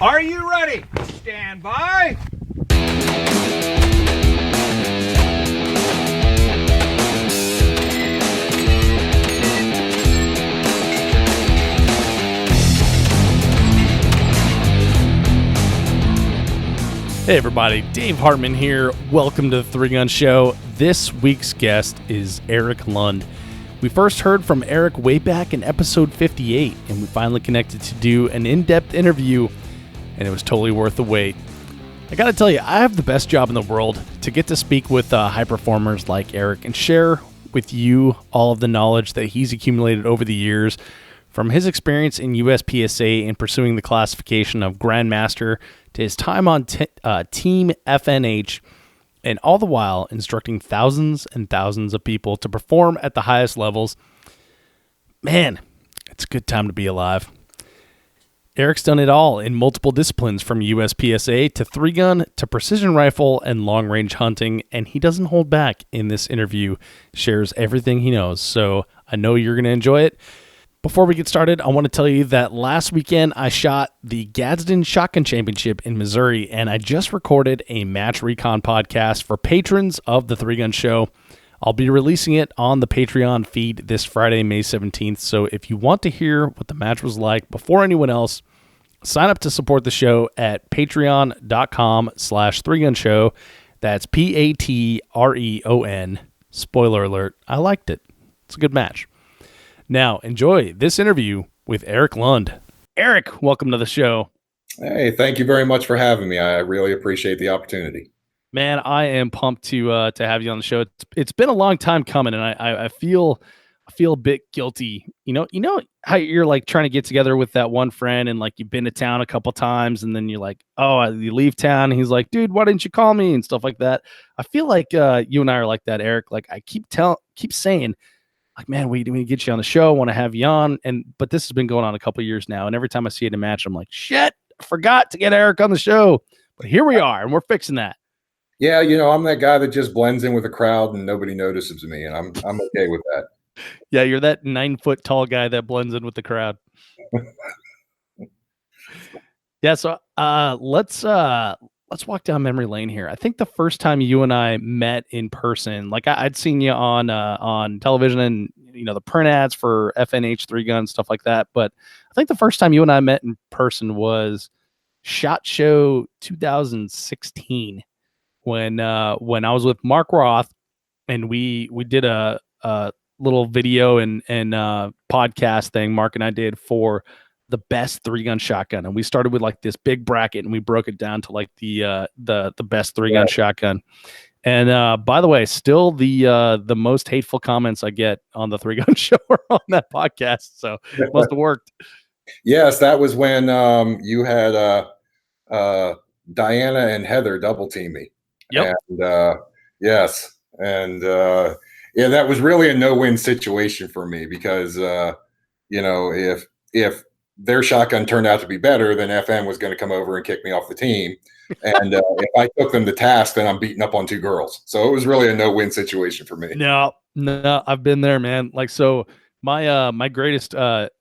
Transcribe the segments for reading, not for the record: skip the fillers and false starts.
Are you ready? Stand by. Hey everybody, Dave Hartman here. Welcome to the Three Gun Show. This week's guest is Erik Lund. We first heard from Erik way back in episode 58, and we finally connected to do an in-depth interview, and it was totally worth the wait. I gotta tell you, I have the best job in the world to get to speak with high performers like Erik and share with you all of the knowledge that he's accumulated over the years, from his experience in USPSA in pursuing the classification of Grandmaster to his time on Team FNH, and all the while instructing thousands and thousands of people to perform at the highest levels. Man, it's a good time to be alive. Erik's done it all in multiple disciplines, from USPSA to three-gun to precision rifle and long-range hunting, and he doesn't hold back in this interview, shares everything he knows, so I know you're going to enjoy it. Before we get started, I want to tell you that last weekend I shot the Gadsden Shotgun Championship in Missouri, and I just recorded a match recon podcast for patrons of the Three Gun Show. I'll be releasing it on the Patreon feed this Friday, May 17th, so if you want to hear what the match was like before anyone else, sign up to support the show at patreon.com/threegunshow. That's Patreon. Spoiler alert, I liked it. It's a good match. Now, enjoy this interview with Erik Lund. Erik, welcome to the show. Hey, thank you very much for having me. I really appreciate the opportunity. Man, I am pumped to have you on the show. It's been a long time coming, and I feel a bit guilty. You know how you're like trying to get together with that one friend, and like you've been to town a couple times, and then you're like, oh, you leave town, and he's like, dude, why didn't you call me and stuff like that. I feel like you and I are like that, Erik. Like I keep saying, like, man, we get you on the show, want to have you on, but this has been going on a couple of years now, and every time I see it in a match, I'm like, shit, I forgot to get Erik on the show, but here we are, and we're fixing that. Yeah, I'm that guy that just blends in with the crowd and nobody notices me, and I'm okay with that. Yeah, you're that 9-foot tall guy that blends in with the crowd. Yeah, so let's walk down memory lane here. I think the first time you and I met in person, like I'd seen you on television and the print ads for FNH 3-gun, stuff like that. But I think the first time you and I met in person was SHOT Show 2016 when I was with Mark Roth, and we did a little video and podcast thing Mark and I did for the best 3-gun shotgun, and we started with like this big bracket, and we broke it down to like the best 3-gun shotgun. And by the way, still the most hateful comments I get on the 3-gun show are on that podcast, so it must have worked. Yes, that was when you had Diana and Heather double team me. Yep. And yes, and yeah, that was really a no-win situation for me because if their shotgun turned out to be better, then FN was going to come over and kick me off the team. And if I took them to task, then I'm beating up on two girls. So it was really a no-win situation for me. No, I've been there, man. Like, so my greatest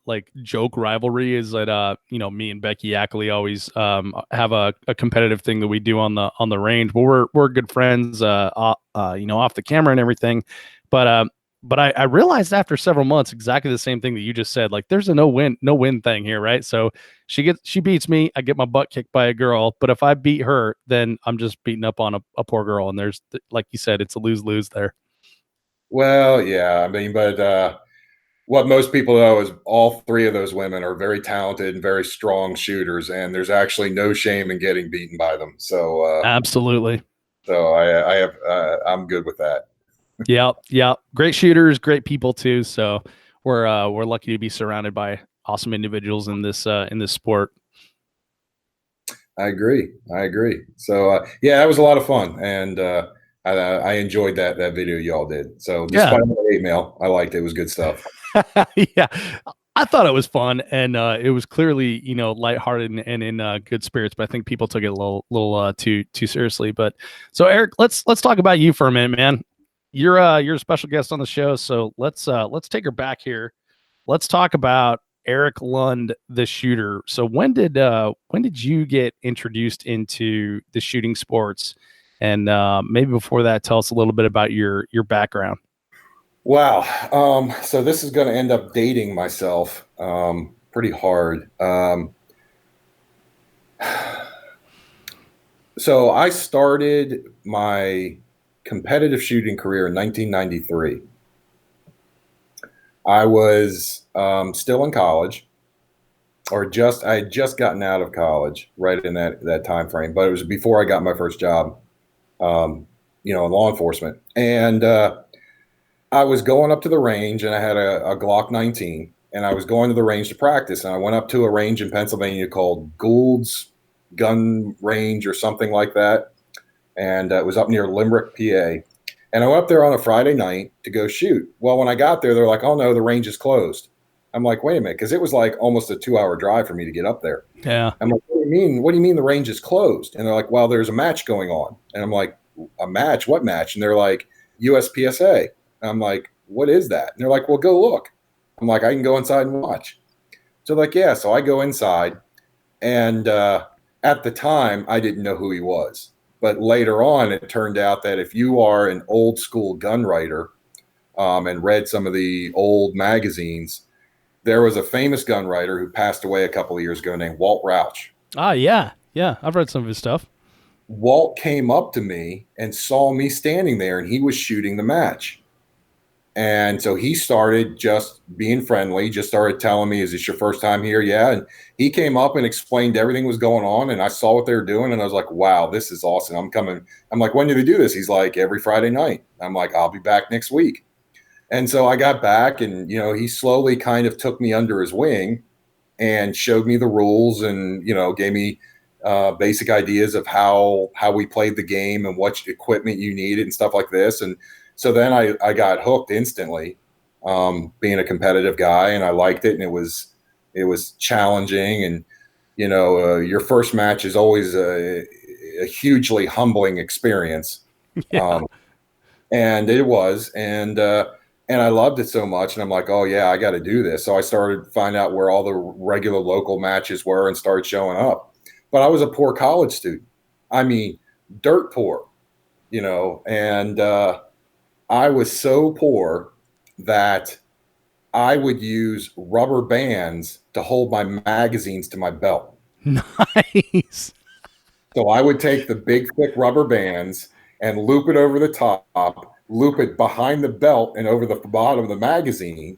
like joke rivalry is that me and Becky Ackley always have a competitive thing that we do on the range. But we're good friends off the camera and everything. But I realized after several months exactly the same thing that you just said. Like, there's a no win thing here, right? So she beats me, I get my butt kicked by a girl. But if I beat her, then I'm just beating up on a poor girl. And there's, like you said, it's a lose there. Well, yeah, I mean, but what most people know is all three of those women are very talented and very strong shooters, and there's actually no shame in getting beaten by them. So absolutely. So I'm good with that. Yeah. Great shooters, great people too. So we're lucky to be surrounded by awesome individuals in this sport. I agree. So yeah, that was a lot of fun, and I enjoyed that video y'all did. So despite the hate mail, I liked it. It was good stuff. Yeah, I thought it was fun, and it was clearly lighthearted and in good spirits. But I think people took it a little too seriously. But so Erik, let's talk about you for a minute, man. You're a special guest on the show, so let's take her back here. Let's talk about Erik Lund, the shooter. So when did you get introduced into the shooting sports? And maybe before that, tell us a little bit about your background. Wow. So this is going to end up dating myself pretty hard. So I started my competitive shooting career in 1993. I was still in college, or I had just gotten out of college right in that time frame, but it was before I got my first job, in law enforcement. And I was going up to the range, and I had a Glock 19, and I was going to the range to practice. And I went up to a range in Pennsylvania called Gould's Gun Range or something like that, and it was up near Limerick, PA. And I went up there on a Friday night to go shoot. Well, when I got there, they're like, "Oh no, the range is closed." I'm like, "Wait a minute," because it was like almost a 2-hour drive for me to get up there. Yeah. I'm like, "What do you mean? What do you mean the range is closed?" And they're like, "Well, there's a match going on." And I'm like, "A match? What match?" And they're like, "USPSA." And I'm like, "What is that?" And they're like, "Well, go look." I'm like, "I can go inside and watch." So like, yeah. So I go inside, and at the time, I didn't know who he was. But later on, it turned out that if you are an old school gun writer and read some of the old magazines, there was a famous gun writer who passed away a couple of years ago named Walt Rauch. Ah, yeah. Yeah. I've read some of his stuff. Walt came up to me and saw me standing there, and he was shooting the match. And so he started just being friendly, just started telling me, "Is this your first time here?" Yeah. And he came up and explained everything was going on. And I saw what they were doing. And I was like, "Wow, this is awesome. I'm coming." I'm like, "When do they do this?" He's like, "Every Friday night." I'm like, "I'll be back next week." And so I got back, and, he slowly kind of took me under his wing and showed me the rules, and, gave me basic ideas of how we played the game and what equipment you needed and stuff like this. And so then I got hooked instantly, being a competitive guy, and I liked it, and it was challenging. And your first match is always a hugely humbling experience. Yeah. And it was, and I loved it so much, and I'm like, "Oh yeah, I got to do this." So I started finding out where all the regular local matches were and started showing up. But I was a poor college student. I mean, dirt poor, and I was so poor that I would use rubber bands to hold my magazines to my belt. Nice. So I would take the big, thick rubber bands and loop it over the top, loop it behind the belt and over the bottom of the magazine,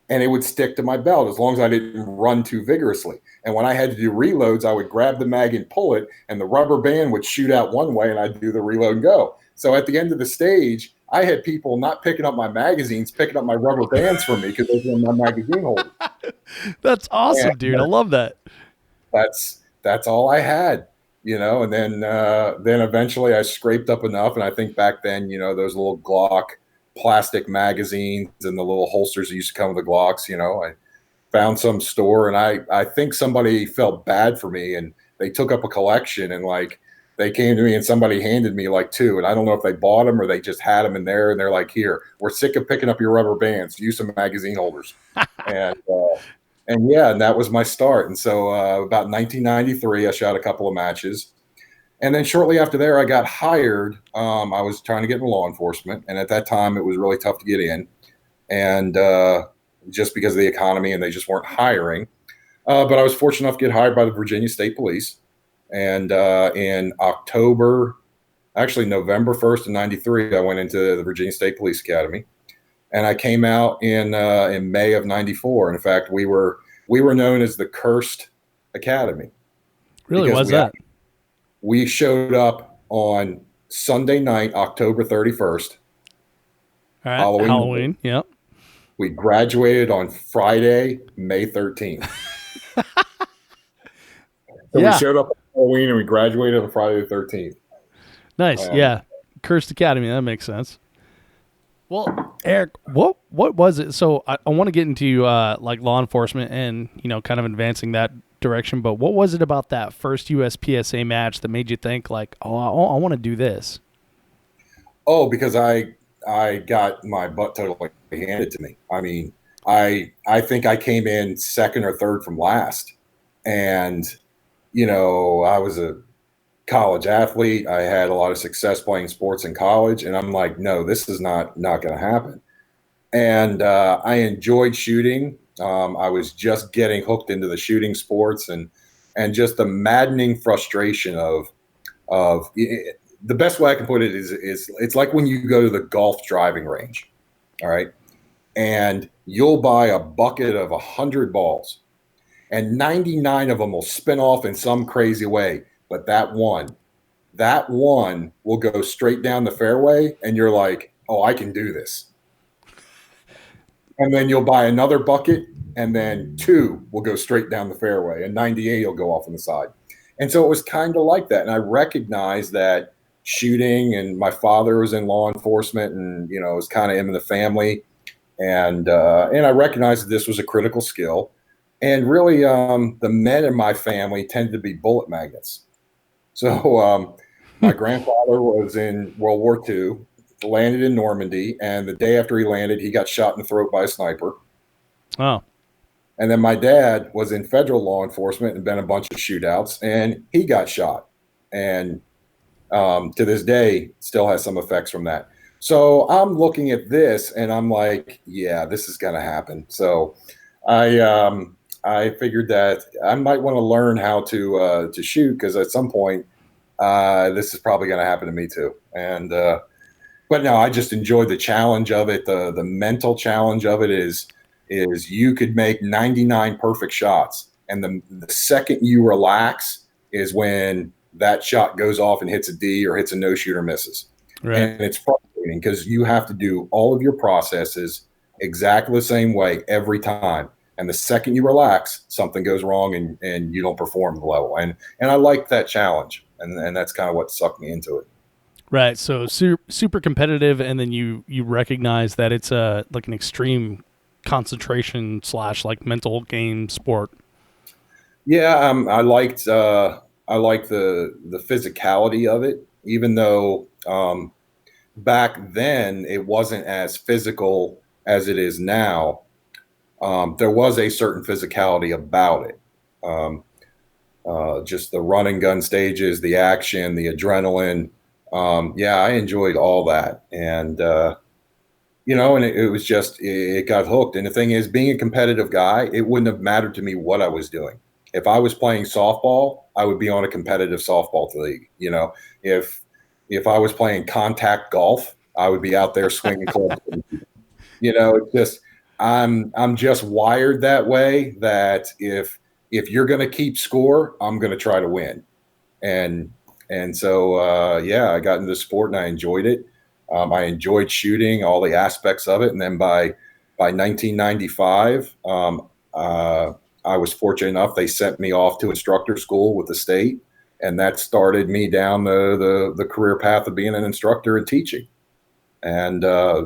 and it would stick to my belt as long as I didn't run too vigorously. And when I had to do reloads, I would grab the mag and pull it, and the rubber band would shoot out one way, and I'd do the reload and go. So at the end of the stage, I had people not picking up my magazines, picking up my rubber bands for me because those were my magazine holders. That's awesome, And dude. I love that. that's all I had, and then eventually I scraped up enough. And I think back then, those little Glock plastic magazines and the little holsters that used to come with the Glocks, I found some store, and I think somebody felt bad for me, and they took up a collection, and like they came to me and somebody handed me like two, and I don't know if they bought them or they just had them in there, and they're like, "Here, we're sick of picking up your rubber bands. Use some magazine holders." and yeah, and that was my start. And so about 1993, I shot a couple of matches. And then shortly after there, I got hired. I was trying to get into law enforcement. And at that time, it was really tough to get in. And just because of the economy, and they just weren't hiring. But I was fortunate enough to get hired by the Virginia State Police. And in November 1st of 93, I went into the Virginia State Police Academy. And I came out in May of 94. And in fact, we were known as the Cursed Academy. Really? Why's that? We showed up on Sunday night, October 31st. All right. Halloween. Yep. We graduated on Friday, May 13th. So yeah. We showed up on Halloween and we graduated on Friday the 13th. Nice. Yeah. Cursed Academy. That makes sense. Well, Erik, what was it? So I want to get into like law enforcement and, kind of advancing that direction. But what was it about that first USPSA match that made you think like, "Oh, I want to do this"? Oh, because I got my butt totally handed to me. I mean, I think I came in second or third from last. And, I was a college athlete. I had a lot of success playing sports in college. And I'm like, no, this is not going to happen. And I enjoyed shooting. I was just getting hooked into the shooting sports and just the maddening frustration of the best way I can put it is it's like when you go to the golf driving range, all right, and you'll buy a bucket of 100 balls, and 99 of them will spin off in some crazy way, but that one will go straight down the fairway, and you're like, oh, I can do this. And then you'll buy another bucket, and then two will go straight down the fairway, and 98 will go off on the side. And so it was kind of like that. And I recognized that shooting, and my father was in law enforcement, and it was kind of in the family. And I recognized that this was a critical skill. And really, the men in my family tended to be bullet magnets. So my grandfather was in World War II, landed in Normandy, and the day after he landed, he got shot in the throat by a sniper. Oh. And then my dad was in federal law enforcement and been a bunch of shootouts, and he got shot. And to this day, still has some effects from that. So I'm looking at this, and I'm like, yeah, this is going to happen. So I figured that I might want to learn how to shoot, because at some point, this is probably going to happen to me too. And but no, I just enjoyed the challenge of it. The mental challenge of it is you could make 99 perfect shots, and the second you relax is when that shot goes off and hits a D or hits a no shoot or misses. Right. And it's frustrating because you have to do all of your processes exactly the same way every time. And the second you relax, something goes wrong and you don't perform the level. And I like that challenge. And that's kind of what sucked me into it. Right. So super competitive. And then you recognize that it's like an extreme concentration / like mental game sport. Yeah. I liked the physicality of it, even though back then it wasn't as physical as it is now. There was a certain physicality about it. Just the run and gun stages, the action, the adrenaline. Yeah, I enjoyed all that. And, and it was just, it got hooked. And the thing is, being a competitive guy, it wouldn't have mattered to me what I was doing. If I was playing softball, I would be on a competitive softball league. If I was playing contact golf, I would be out there swinging clubs. It's just, I'm just wired that way, that if you're going to keep score, I'm going to try to win. And so, I got into the sport and I enjoyed it. I enjoyed shooting, all the aspects of it. And then by 1995, I was fortunate enough, they sent me off to instructor school with the state. And that started me down the career path of being an instructor and teaching. And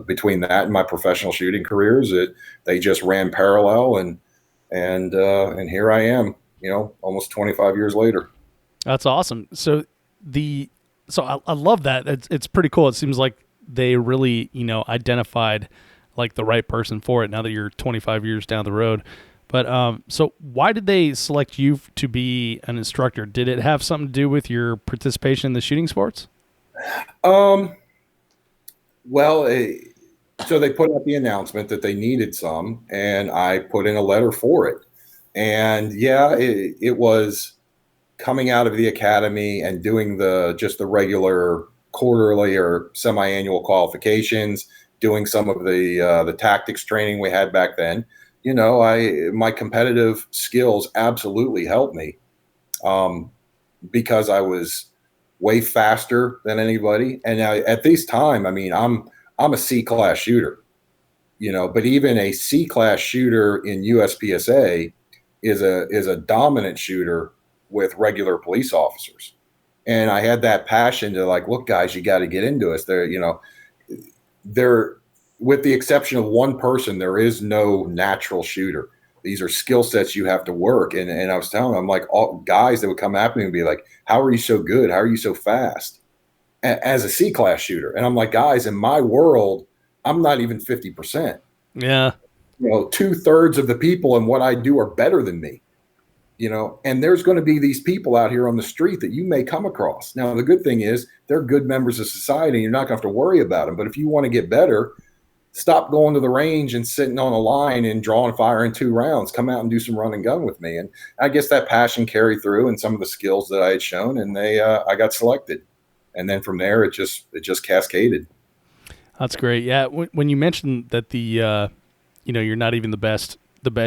between that and my professional shooting careers, they just ran parallel, and here I am, almost 25 years later. That's awesome. So I love that. It's pretty cool. It seems like they really, identified like the right person for it now that you're 25 years down the road. But so why did they select you to be an instructor? Did it have something to do with your participation in the shooting sports? Well, so they put out the announcement that they needed some, and I put in a letter for it. And it was coming out of the academy and doing just the regular quarterly or semi-annual qualifications, doing some of the tactics training we had back then. My competitive skills absolutely helped me, because I was way faster than anybody. And at this time, I'm a C-class shooter, but even a C-class shooter in USPSA is a dominant shooter with regular police officers. And I had that passion to like, look, guys, you got to get into us. There, with the exception of one person, there is no natural shooter. These are skill sets you have to work. And I was telling them, I'm like, all guys that would come after me and be like, how are you so good? How are you so fast? As a C-class shooter. And I'm like, guys, in my world, I'm not even 50%. Yeah. 2/3 of the people in what I do are better than me. And there's going to be these people out here on the street that you may come across. Now, the good thing is they're good members of society and you're not going to have to worry about them. But if you want to get better, stop going to the range and sitting on a line and drawing fire in 2 rounds. Come out and do some run and gun with me. And I guess that passion carried through and some of the skills that I had shown, and I got selected. And then from there, it just cascaded. That's great. Yeah. When you mentioned that you're not even the best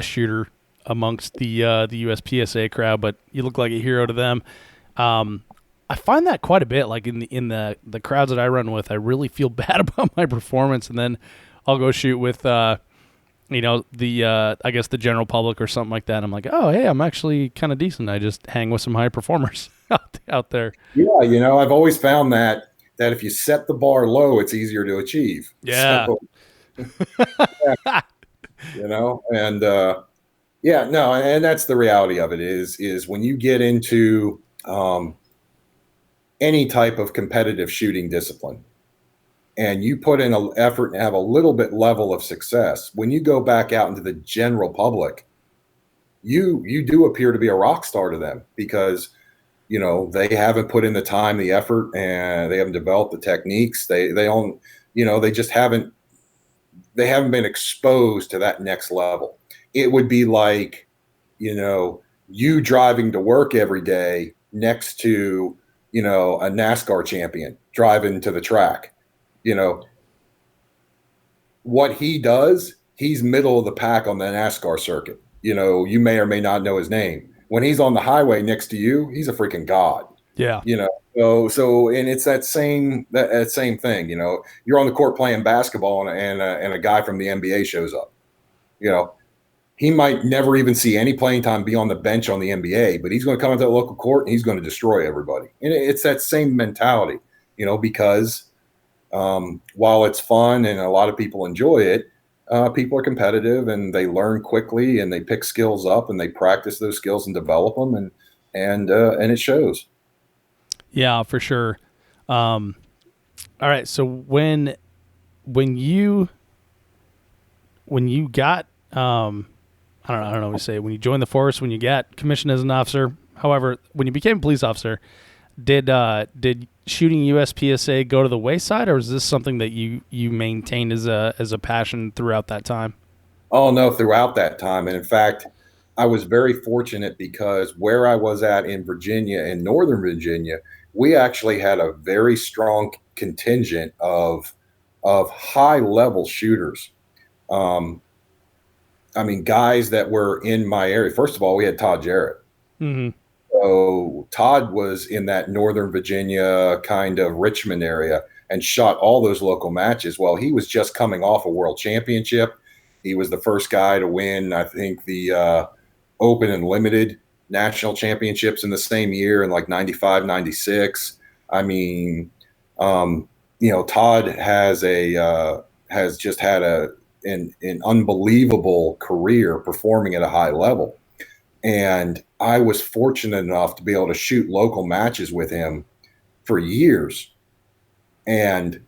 shooter amongst the USPSA crowd, but you look like a hero to them. I find that quite a bit. Like in the crowds that I run with, I really feel bad about my performance, and then I'll go shoot with I guess the general public or something like that. And I'm like, oh hey, I'm actually kind of decent. I just hang with some high performers out there. Yeah, I've always found that if you set the bar low, it's easier to achieve. Yeah. So, and yeah, no, and that's the reality of it is when you get into any type of competitive shooting discipline and you put in an effort and have a little bit level of success, when you go back out into the general public, you do appear to be a rock star to them because, they haven't put in the time, the effort, and they haven't developed the techniques. They just haven't been exposed to that next level. It would be like, you driving to work every day next to, a NASCAR champion driving to the track. What he does, he's middle of the pack on the NASCAR circuit. You may or may not know his name. When he's on the highway next to you, he's a freaking god. Yeah. So and it's that same thing. You're on the court playing basketball and a guy from the NBA shows up. He might never even see any playing time, be on the bench on the NBA, but he's going to come into the local court and he's going to destroy everybody. And it's that same mentality, because while it's fun and a lot of people enjoy it, people are competitive and they learn quickly and they pick skills up and they practice those skills and develop them and it shows. Yeah, for sure. All right. So when you got, I don't know what to say, when you joined the force, when you got commissioned as an officer, however, when you became a police officer, did shooting USPSA go to the wayside, or is this something that you maintained as a passion throughout that time? Oh no, throughout that time. And in fact, I was very fortunate because where I was at in Virginia, in Northern Virginia, we actually had a very strong contingent of high level shooters. Guys that were in my area. First of all, we had Todd Jarrett. Mm-hmm. So Todd was in that Northern Virginia kind of Richmond area and shot all those local matches. Well, he was just coming off a world championship. He was the first guy to win, I think, the open and limited national championships in the same year in like 95, 96. Todd has just had an unbelievable career performing at a high level. And I was fortunate enough to be able to shoot local matches with him for years and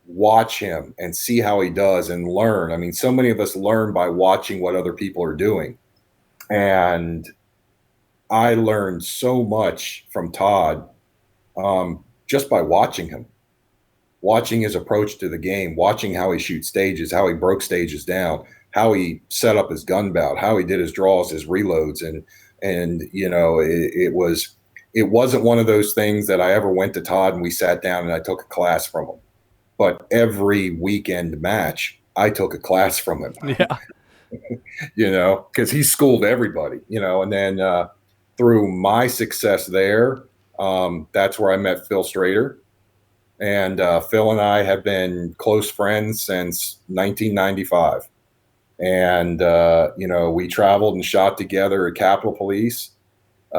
watch him and see how he does and learn. So many of us learn by watching what other people are doing. And I learned so much from Todd just by watching him, watching his approach to the game, watching how he shoots stages, how he broke stages down, how he set up his gun bout, how he did his draws, his reloads. And it wasn't one of those things that I ever went to Todd and we sat down and I took a class from him. But every weekend match, I took a class from him. Yeah. Because he schooled everybody, and then through my success there, that's where I met Phil Strader. And Phil and I have been close friends since 1995. And, we traveled and shot together at Capitol Police. He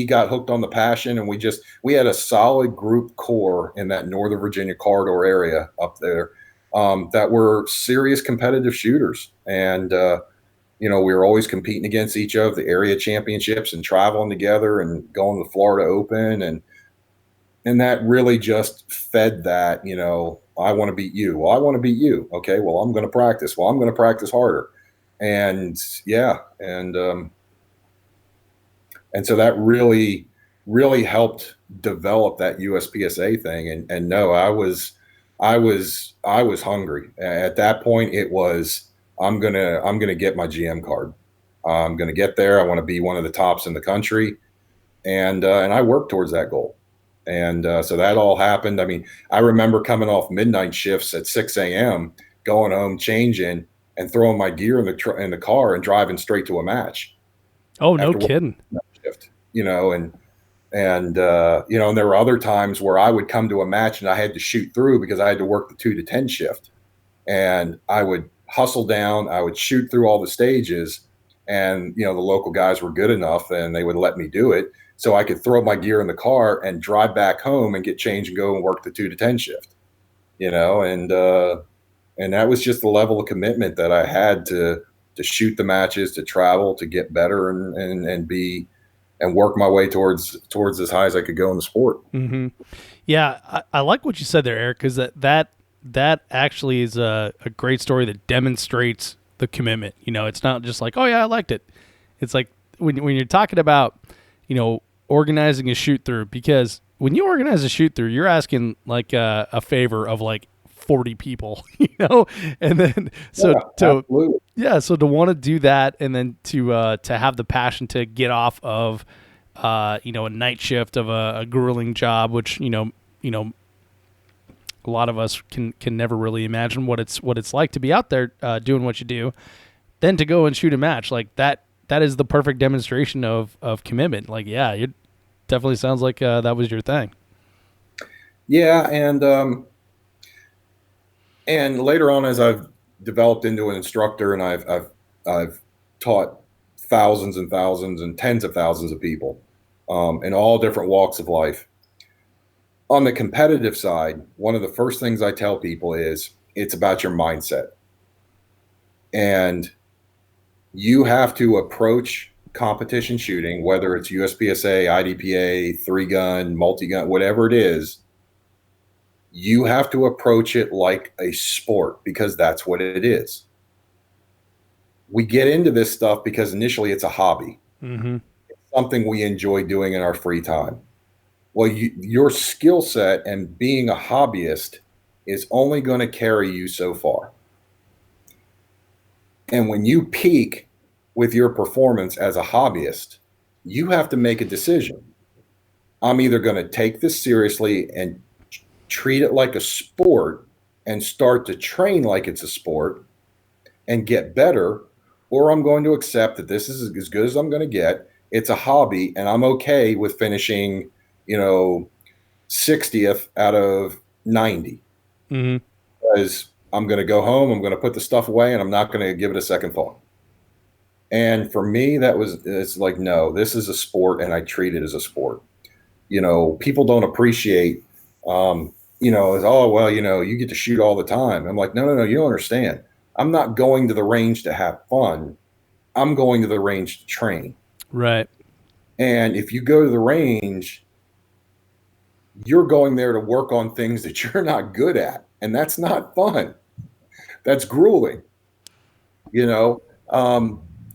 got hooked on the passion, and we had a solid group core in that Northern Virginia corridor area up there that were serious competitive shooters. And, we were always competing against each other, the area championships and traveling together and going to the Florida Open. And that really just fed that, I want to beat you. Well, I want to beat you. Okay, well, I'm going to practice. Well, I'm going to practice harder. And yeah, and so that really helped develop that USPSA thing. And no, I was hungry at that point. It was, I'm gonna get my GM card. I'm gonna get there. I want to be one of the tops in the country, and I worked towards that goal. And so that all happened. I mean, I remember coming off midnight shifts at 6 a.m., going home, changing, and throwing my gear in the car and driving straight to a match. Oh, no kidding. Shift, and there were other times where I would come to a match and I had to shoot through because I had to work the 2 to 10 shift, and I would hustle down. I would shoot through all the stages, and the local guys were good enough and they would let me do it. So I could throw my gear in the car and drive back home and get changed and go and work the 2 to 10 shift, and that was just the level of commitment that I had to shoot the matches, to travel, to get better and work my way towards as high as I could go in the sport. Mm-hmm. Yeah. I like what you said there, Eric, because that actually is a great story that demonstrates the commitment. It's not just like, oh yeah, I liked it. It's like when you're talking about, organizing a shoot through, because when you organize a shoot through, you're asking like a favor of like 40 people, and then so to want to do that, and then to have the passion to get off of a night shift of a grueling job, which a lot of us can never really imagine what it's like to be out there doing what you do, then to go and shoot a match like that. That is the perfect demonstration of commitment. Like, yeah, it definitely sounds like that was your thing. Yeah, and later on, as I've developed into an instructor, and I've taught thousands and thousands and tens of thousands of people in all different walks of life. On the competitive side, one of the first things I tell people is it's about your mindset. And you have to approach competition shooting, whether it's USPSA, IDPA, 3-gun, multi-gun, whatever it is, you have to approach it like a sport, because that's what it is. We get into this stuff because initially it's a hobby. Mm-hmm. It's something we enjoy doing in our free time. Well, your skill set and being a hobbyist is only going to carry you so far. And when you peak with your performance as a hobbyist, you have to make a decision. I'm either going to take this seriously and treat it like a sport and start to train like it's a sport and get better, or I'm going to accept that this is as good as I'm going to get. It's a hobby, and I'm okay with finishing, 60th out of 90. Mm-hmm. Because I'm going to go home, I'm going to put the stuff away, and I'm not going to give it a second thought. And for me, it's like, no, this is a sport, and I treat it as a sport. People don't appreciate, you get to shoot all the time. I'm like, no, you don't understand. I'm not going to the range to have fun. I'm going to the range to train. Right. And if you go to the range, you're going there to work on things that you're not good at. And that's not fun. That's grueling.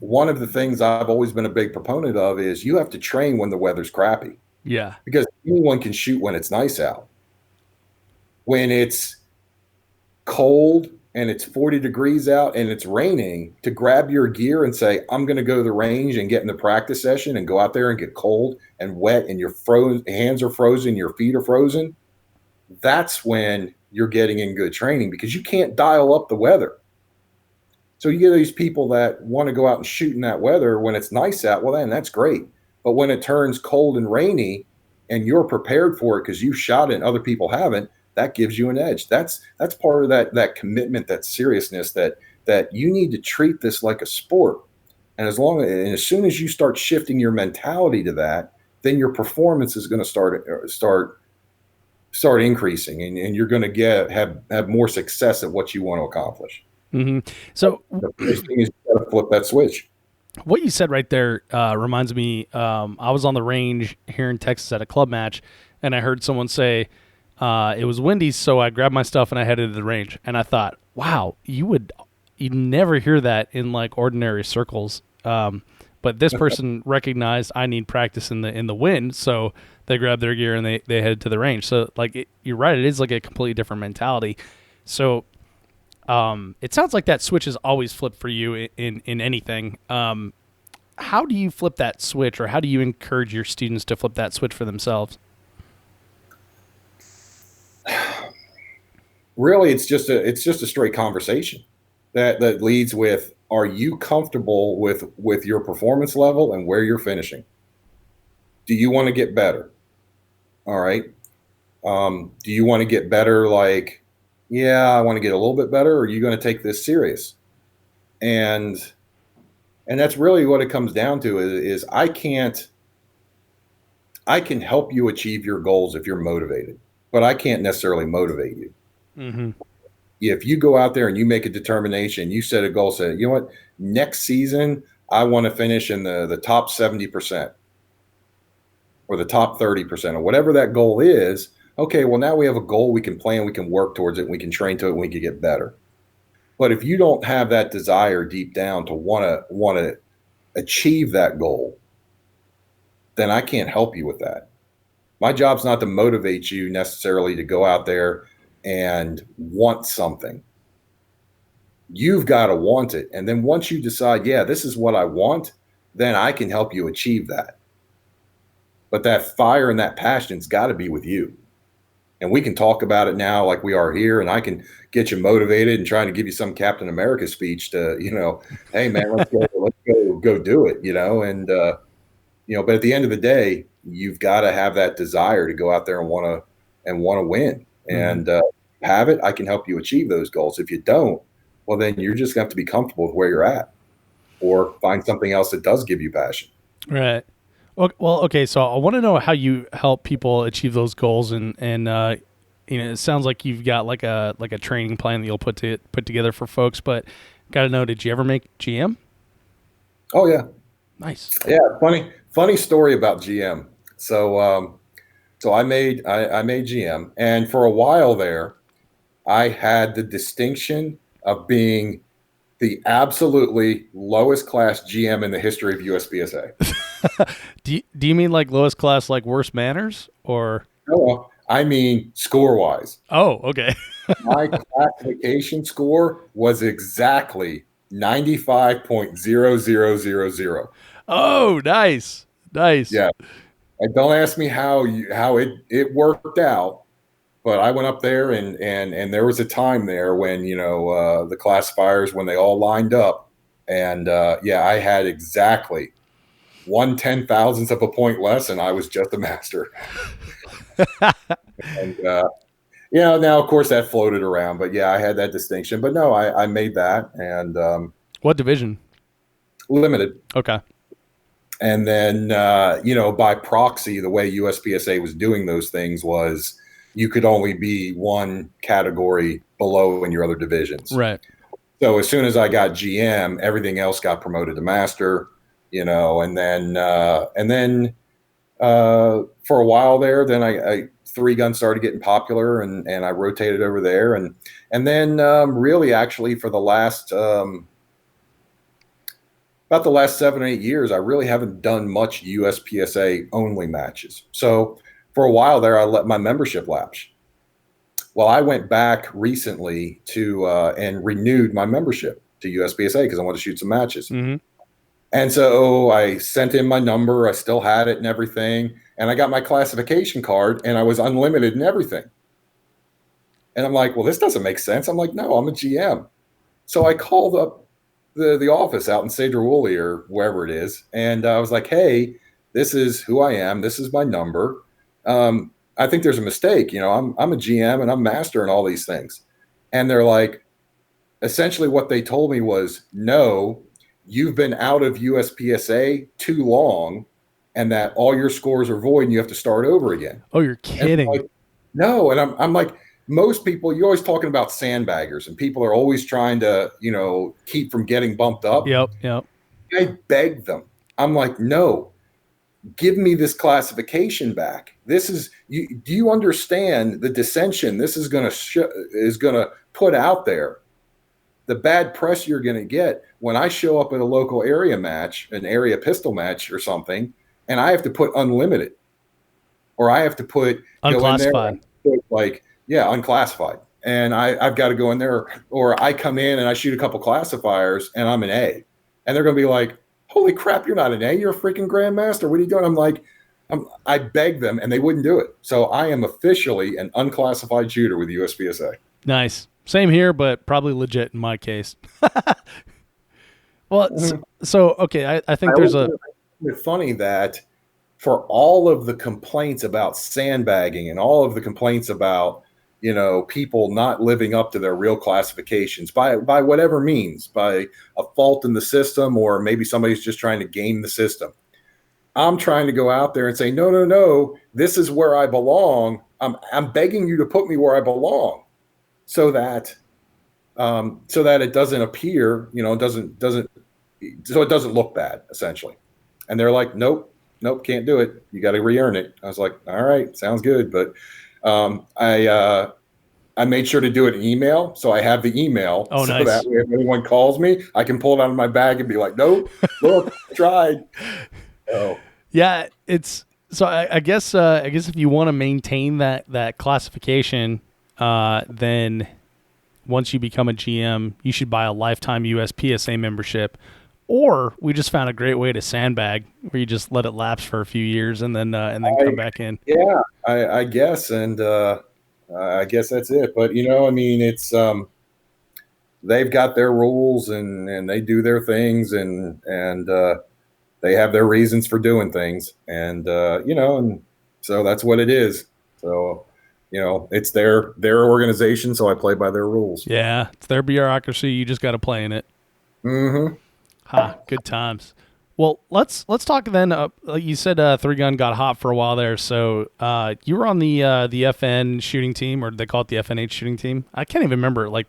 One of the things I've always been a big proponent of is you have to train when the weather's crappy. Yeah. Because anyone can shoot when it's nice out. When it's cold and it's 40 degrees out and it's raining, to grab your gear and say, I'm going to go to the range and get in the practice session and go out there and get cold and wet and your hands are frozen, your feet are frozen. That's when you're getting in good training, because you can't dial up the weather. So you get these people that want to go out and shoot in that weather when it's nice out. Well, then that's great. But when it turns cold and rainy and you're prepared for it because you shot it and other people haven't, that gives you an edge. That's part of that commitment, that seriousness, that you need to treat this like a sport. And as soon as you start shifting your mentality to that, then your performance is going to start increasing, and you're going to have more success at what you want to accomplish. Mm-hmm. So the first thing is you got to flip that switch. What you said right there reminds me. I was on the range here in Texas at a club match, and I heard someone say, It was windy, so I grabbed my stuff and I headed to the range. And I thought, wow, you'd never hear that in like ordinary circles. But this person recognized I need practice in the wind, so they grabbed their gear and they headed to the range. So like you're right, it is like a completely different mentality. So it sounds like that switch is always flipped for you in anything. How do you flip that switch, or how do you encourage your students to flip that switch for themselves? Really, it's just a straight conversation that leads with, are you comfortable with your performance level and where you're finishing? Do you want to get better? All right. Do you want to get better? Like, yeah, I want to get a little bit better. Or are you going to take this serious? And that's really what it comes down to is I can help you achieve your goals if you're motivated, but I can't necessarily motivate you. Mm-hmm. If you go out there and you make a determination, you set a goal, say, you know what, next season, I want to finish in the top 70% or the top 30% or whatever that goal is. Okay, well, now we have a goal we can plan, we can work towards it, we can train to it, and we can get better. But if you don't have that desire deep down to want to achieve that goal, then I can't help you with that. My job's not to motivate you necessarily to go out there and want something. You've got to want it. And then once you decide, yeah, this is what I want, then I can help you achieve that. But that fire and that passion's got to be with you. And we can talk about it now like we are here, and I can get you motivated and trying to give you some Captain America speech to, hey man, let's go do it, and but at the end of the day, you've got to have that desire to go out there and want to win. And have it, I can help you achieve those goals. If you don't, well, then you're just going to have to be comfortable with where you're at, or find something else that does give you passion. Right. Well, okay. So I want to know how you help people achieve those goals, and it sounds like you've got like a training plan that you'll put together for folks. But got to know, did you ever make GM? Oh yeah. Nice. Yeah. Funny story about GM. So I made GM, and for a while there, I had the distinction of being the absolutely lowest class GM in the history of USPSA. Do you mean like lowest class, like worst manners, or? No, I mean score wise. Oh, okay. My classification score was exactly 95.0000. Oh, nice. Yeah. And don't ask me how it worked out, but I went up there and there was a time there when, the classifiers, when they all lined up, and I had exactly 1/10,000th of a point less, and I was just a master. And now of course that floated around, but yeah, I had that distinction. But no, I made that. And what division? Limited. Okay. And then, by proxy, the way USPSA was doing those things was you could only be one category below in your other divisions. Right. So as soon as I got GM, everything else got promoted to master, and then for a while there, then I 3-gun started getting popular, and I rotated over there. And then really actually for the last about the last 7 or 8 years, I really haven't done much USPSA only matches. So for a while there, I let my membership lapse. Well, I went back recently to and renewed my membership to USPSA because I wanted to shoot some matches. Mm-hmm. And so I sent in my number. I still had it and everything. And I got my classification card, and I was unlimited and everything. And I'm like, well, this doesn't make sense. I'm like, no, I'm a GM. So I called up the office out in Cedar-Woolley or wherever it is. And I was like, hey, this is who I am. This is my number. I think there's a mistake. I'm a GM and I'm master and all these things. And they're like, essentially what they told me was, no, you've been out of USPSA too long, and that all your scores are void and you have to start over again. Oh, you're kidding. Like, no. And I'm like, most people, you're always talking about sandbaggers, and people are always trying to, keep from getting bumped up. Yep. I begged them. I'm like, no, give me this classification back. This is you. Do you understand the dissension this is going to put out there? The bad press you're going to get when I show up at a local area match, an area pistol match or something, and I have to put unlimited, or I have to put unclassified, unclassified, and I've got to go in there, or I come in and I shoot a couple classifiers and I'm an A, and they're going to be like, "Holy crap, you're not an A, you're a freaking Grandmaster. What are you doing?" I'm like, I begged them and they wouldn't do it. So I am officially an unclassified shooter with USPSA. Nice. Same here, but probably legit in my case. Well, so okay, I think there's It's funny that for all of the complaints about sandbagging and all of the complaints about, people not living up to their real classifications by whatever means, by a fault in the system, or maybe somebody's just trying to game the system. I'm trying to go out there and say, no, this is where I belong. I'm begging you to put me where I belong. So that it doesn't appear, so it doesn't look bad, essentially. And they're like, nope, can't do it. You got to re-earn it. I was like, all right, sounds good. But I made sure to do it in email, so I have the email. Oh, so nice. That way, if anyone calls me, I can pull it out of my bag and be like, nope, look, I tried. Oh. Yeah, it's so. I guess if you want to maintain that classification, then once you become a GM, you should buy a lifetime USPSA membership. Or we just found a great way to sandbag, where you just let it lapse for a few years and then come back in. Yeah, I guess, and I guess that's it. But it's they've got their rules and they do their things and they have their reasons for doing things, and and so that's what it is. So it's their organization, so I play by their rules. Yeah, it's their bureaucracy. You just got to play in it. Mm-hmm. Good times. Well, let's talk then. You said Three Gun got hot for a while there. So you were on the FN shooting team, or they call it the FNH shooting team. I can't even remember. Like,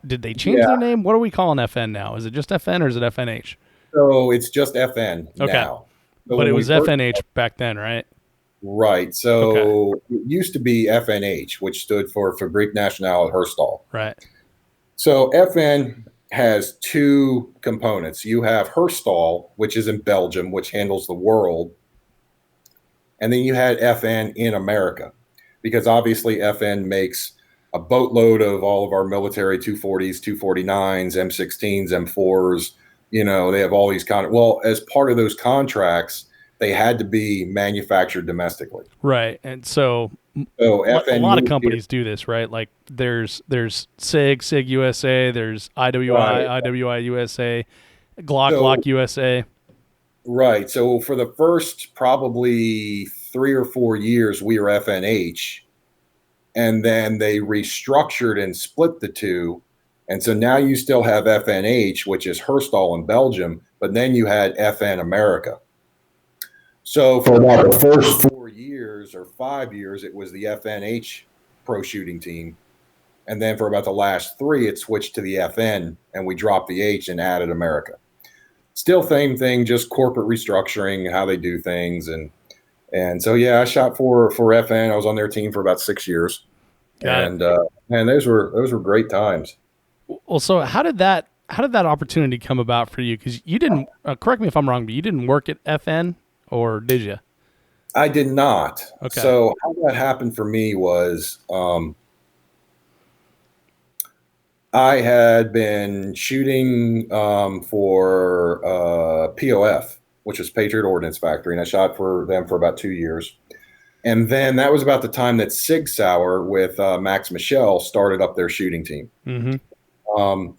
did they change their name? What are we calling FN now? Is it just FN or is it FNH? So it's just FN now. So but it was FNH back then, right? Right. So It used to be FNH, which stood for Fabriek Nationale Herstal. Right. So FN has two components. You have Herstal, which is in Belgium, which handles the world. And then you had FN in America, because obviously FN makes a boatload of all of our military 240s, 249s, M16s, M4s. They have all these as part of those contracts, they had to be manufactured domestically. Right. And so FN, a lot of companies do this, right? Like there's SIG USA, there's IWI USA, Glock USA. Right. So for the first probably 3 or 4 years, we were FNH, and then they restructured and split the two. And so now you still have FNH, which is Herstal in Belgium, but then you had FN America. So for about the first 4 years or 5 years, it was the FNH pro shooting team. And then for about the last 3, it switched to the FN, and we dropped the H and added America. Still same thing, just corporate restructuring, how they do things. And so, I shot for FN. I was on their team for about 6 years. And those were great times. Well, so how did that opportunity come about for you? Because you didn't, correct me if I'm wrong, but you didn't work at FN, or did you? I did not. Okay. So how that happened for me was I had been shooting for POF, which is Patriot Ordnance Factory, and I shot for them for about 2 years. And then that was about the time that Sig Sauer with Max Michel started up their shooting team. Mm-hmm.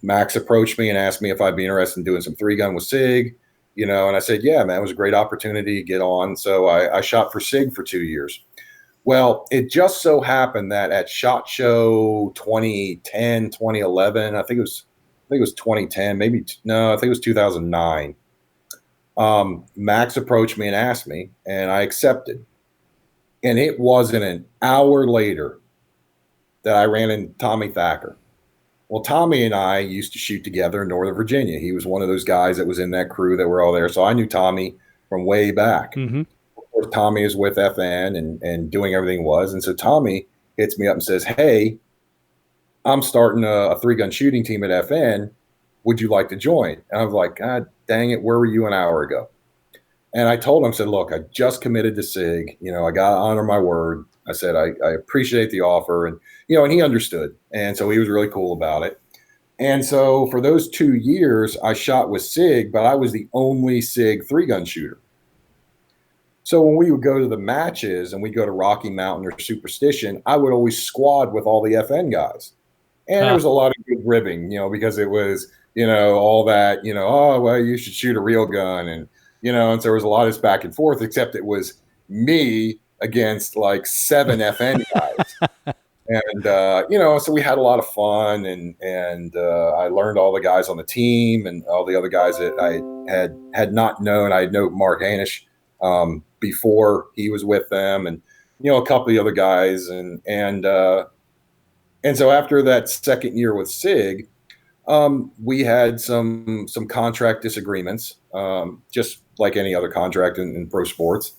Max approached me and asked me if I'd be interested in doing some 3-gun with Sig, and I said, yeah, man, it was a great opportunity to get on. So I shot for Sig for 2 years. Well, it just so happened that at SHOT Show 2010, 2011, I think it was 2010, I think it was 2009. Max approached me and asked me, and I accepted. And it wasn't an hour later that I ran into Tommy Thacker. Well, Tommy and I used to shoot together in Northern Virginia. He was one of those guys that was in that crew that were all there. So I knew Tommy. from way back. Mm-hmm. Of course, Tommy is with FN and doing everything was. And so Tommy hits me up and says, hey, I'm starting a three-gun shooting team at FN. Would you like to join? And I was like, God dang it, where were you an hour ago? And I told him, I said, look, I just committed to SIG. I got to honor my word. I said, I appreciate the offer. And, and he understood. And so he was really cool about it. And so for those 2 years, I shot with SIG, but I was the only SIG three-gun shooter. So when we would go to the matches and we'd go to Rocky Mountain or Superstition, I would always squad with all the FN guys. And there was a lot of good ribbing, because it was, all that, oh, well, you should shoot a real gun. And so there was a lot of this back and forth, except it was me against like 7 FN guys. And, so we had a lot of fun and I learned all the guys on the team and all the other guys that I had not known. I know Mark Hanish before he was with them and, a couple of the other guys. And so after that second year with SIG, we had some contract disagreements, just like any other contract in pro sports.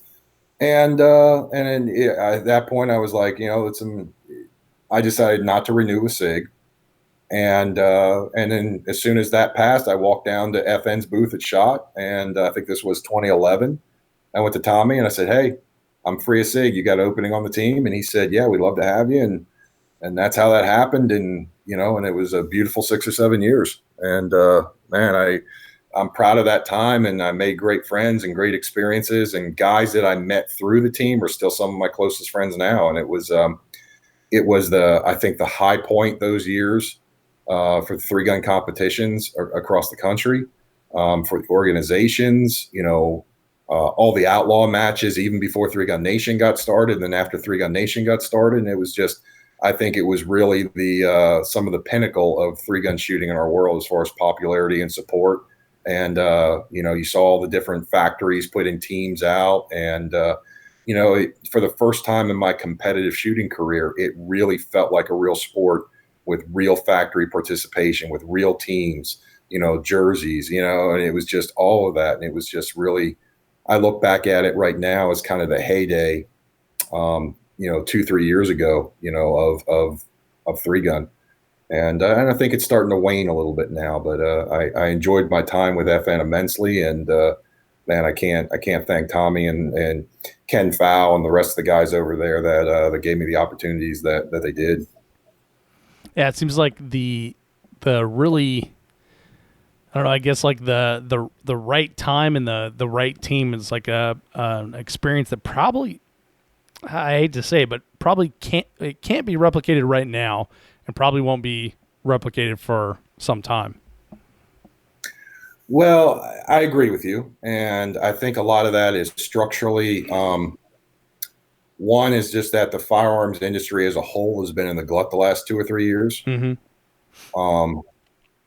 And then at that point, I was like, I decided not to renew with SIG. And then as soon as that passed, I walked down to FN's booth at SHOT. And I think this was 2011. I went to Tommy and I said, hey, I'm free of SIG. You got an opening on the team? And he said, yeah, we'd love to have you. And that's how that happened. And, and it was a beautiful 6 or 7 years. And, man, I'm proud of that time. And I made great friends and great experiences, and guys that I met through the team are still some of my closest friends now. And it was I think the high point those years for the three-gun competitions across the country, for the organizations, all the outlaw matches, even before Three Gun Nation got started. And then after Three Gun Nation got started, and it was just, I think it was really the some of the pinnacle of three-gun shooting in our world as far as popularity and support. And, you saw all the different factories putting teams out. And, for the first time in my competitive shooting career, it really felt like a real sport with real factory participation, with real teams, jerseys, and it was just all of that. And it was just really, I look back at it right now as kind of the heyday, 2-3 years ago, of three gun. And I think it's starting to wane a little bit now, but I enjoyed my time with FN immensely. And man, I can't thank Tommy and Ken Fow and the rest of the guys over there that gave me the opportunities that they did. Yeah, it seems like the really, I don't know, I guess like the right time and the right team is like an experience that probably, I hate to say it, but probably can't be replicated right now, and probably won't be replicated for some time. Well, I agree with you. And I think a lot of that is structurally, one is just that the firearms industry as a whole has been in the glut the last 2 or 3 years, Mm-hmm.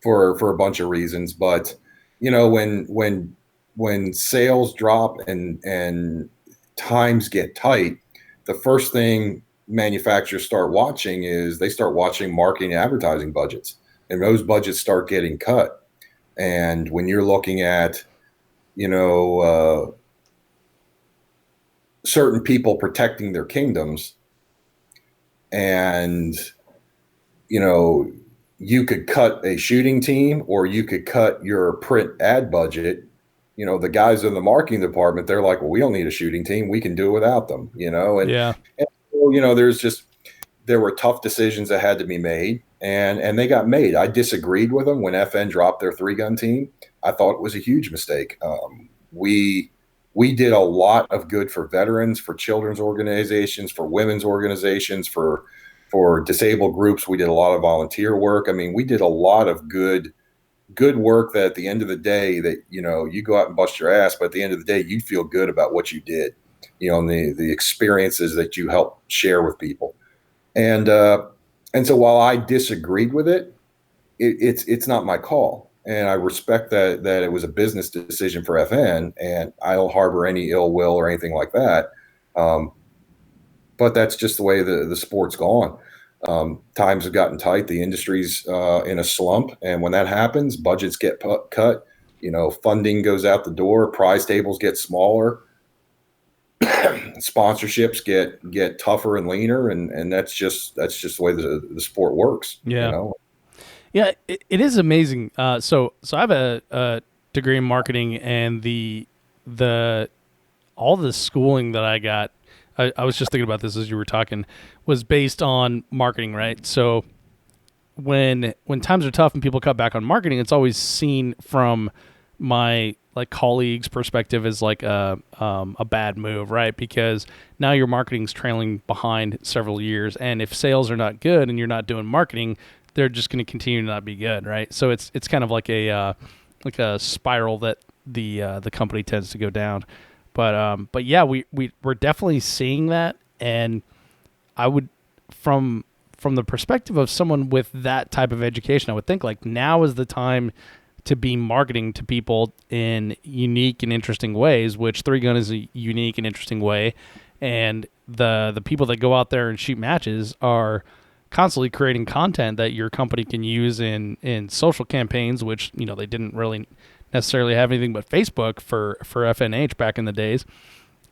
For a bunch of reasons. But, when sales drop and times get tight, the first thing manufacturers start watching is they start watching marketing and advertising budgets, and those budgets start getting cut. And when you're looking at, certain people protecting their kingdoms, and, you could cut a shooting team or you could cut your print ad budget, the guys in the marketing department, they're like, well, we don't need a shooting team. We can do it without them, and, Yeah. and so, there were tough decisions that had to be made, and they got made. I disagreed with them when FN dropped their three-gun team. I thought it was a huge mistake. We did a lot of good for veterans, for children's organizations, for women's organizations, for disabled groups. We did a lot of volunteer work. I mean, we did a lot of good work that at the end of the day that, you go out and bust your ass, but at the end of the day, you feel good about what you did, and the experiences that you helped share with people. And so while I disagreed with it's not my call. And I respect that it was a business decision for FN, and I don't harbor any ill will or anything like that. But that's just the way the sport's gone. Times have gotten tight. The industry's in a slump. And when that happens, budgets get cut. funding goes out the door, prize tables get smaller, sponsorships get tougher and leaner, and that's just the way the sport works. Yeah. Yeah, it is amazing. So I have a degree in marketing, and the all the schooling that I got, I was just thinking about this as you were talking, was based on marketing, right? So when times are tough and people cut back on marketing, it's always seen from my like colleagues' perspective as like a bad move, right? Because now your marketing's trailing behind several years, and if sales are not good and you're not doing marketing, they're just going to continue to not be good, right? So it's kind of like a spiral that the company tends to go down. But yeah, we're definitely seeing that, and I would from the perspective of someone with that type of education, I would think like now is the time to be marketing to people in unique and interesting ways, which 3-Gun is a unique and interesting way. And the people that go out there and shoot matches are constantly creating content that your company can use in social campaigns, which, they didn't really necessarily have anything but Facebook for FNH back in the days.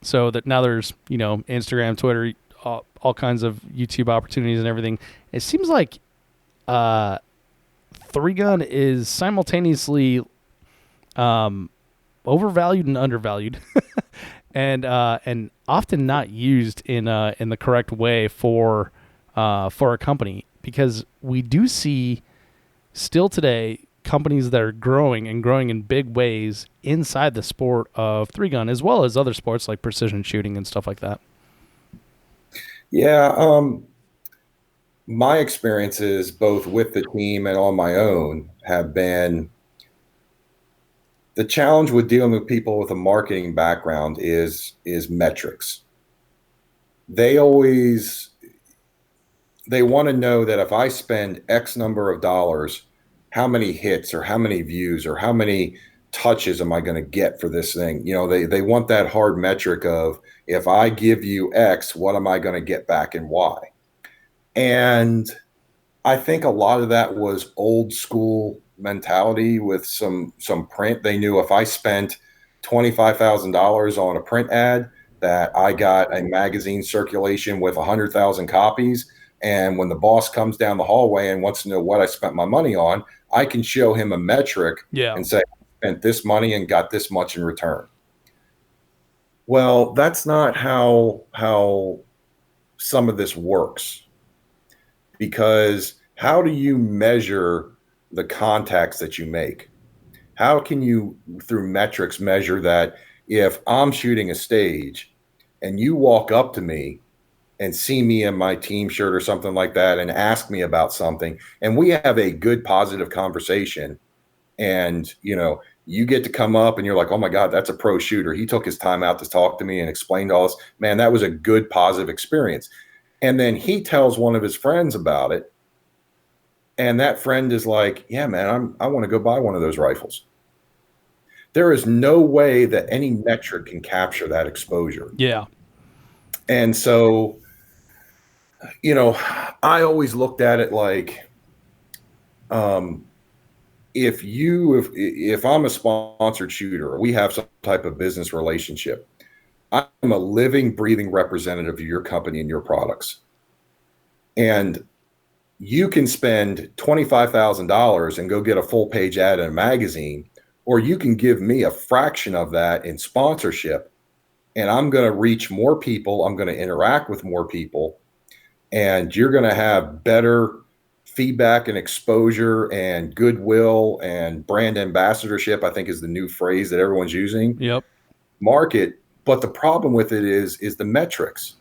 So that now there's, Instagram, Twitter, all kinds of YouTube opportunities and everything. It seems like 3-Gun is simultaneously overvalued and undervalued, and often not used in the correct way for a company, because we do see still today companies that are growing in big ways inside the sport of 3-Gun, as well as other sports like precision shooting and stuff like that. Yeah. My experiences, both with the team and on my own, have been the challenge with dealing with people with a marketing background is metrics. They want to know that if I spend X number of dollars, how many hits or how many views or how many touches am I going to get for this thing? They want that hard metric of, if I give you X, what am I going to get back and why? And I think a lot of that was old school mentality with some print. They knew if I spent $25,000 on a print ad, that I got a magazine circulation with 100,000 copies. And when the boss comes down the hallway and wants to know what I spent my money on, I can show him a metric and say, I spent this money and got this much in return. Well, that's not how some of this works. Because how do you measure the contacts that you make? How can you, through metrics, measure that if I'm shooting a stage and you walk up to me and see me in my team shirt or something like that and ask me about something, and we have a good, positive conversation, and, you get to come up and you're like, oh my God, that's a pro shooter. He took his time out to talk to me and explained all this. Man, that was a good, positive experience. And then he tells one of his friends about it. And that friend is like, yeah, man, I want to go buy one of those rifles. There is no way that any metric can capture that exposure. Yeah. And so, I always looked at it like, if I'm a sponsored shooter, or we have some type of business relationship, I'm a living, breathing representative of your company and your products. And you can spend $25,000 and go get a full page ad in a magazine, or you can give me a fraction of that in sponsorship, and I'm going to reach more people. I'm going to interact with more people, and you're going to have better feedback and exposure and goodwill and brand ambassadorship, I think is the new phrase that everyone's using. Yep. Market. But the problem with it is the metrics.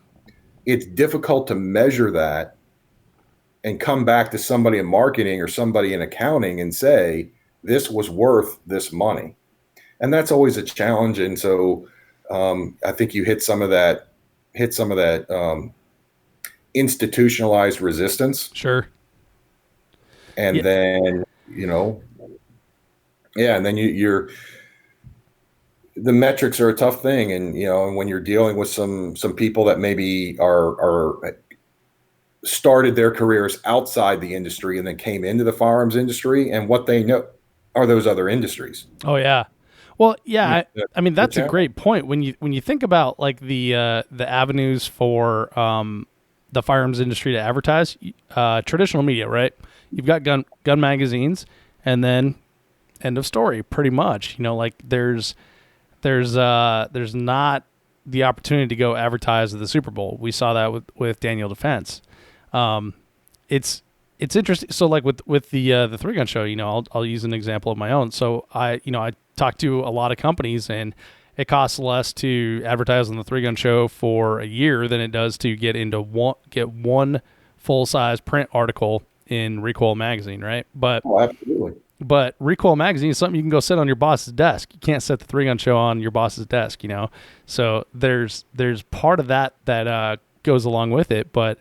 It's difficult to measure that and come back to somebody in marketing or somebody in accounting and say, this was worth this money. And that's always a challenge. And so I think you hit some of that institutionalized resistance. Sure. And then, and then you're the metrics are a tough thing. And, and when you're dealing with some people that maybe are started their careers outside the industry and then came into the firearms industry, and what they know, are those other industries. Oh yeah. Well, yeah. I mean, The that's a challenge. great point when you think about like the avenues for the firearms industry to advertise. Traditional media, right? You've got gun magazines, and then end of story, pretty much. Like there's not the opportunity to go advertise at the Super Bowl. We saw that with Daniel Defense. It's it's interesting. So like with the Three Gun Show, I'll use an example of my own. So I talked to a lot of companies, and it costs less to advertise on the Three Gun Show for a year than it does to get one full size print article in Recoil magazine, right? Oh, absolutely. But Recoil magazine is something you can go sit on your boss's desk. You can't set the Three Gun Show on your boss's desk, So there's part of that goes along with it. But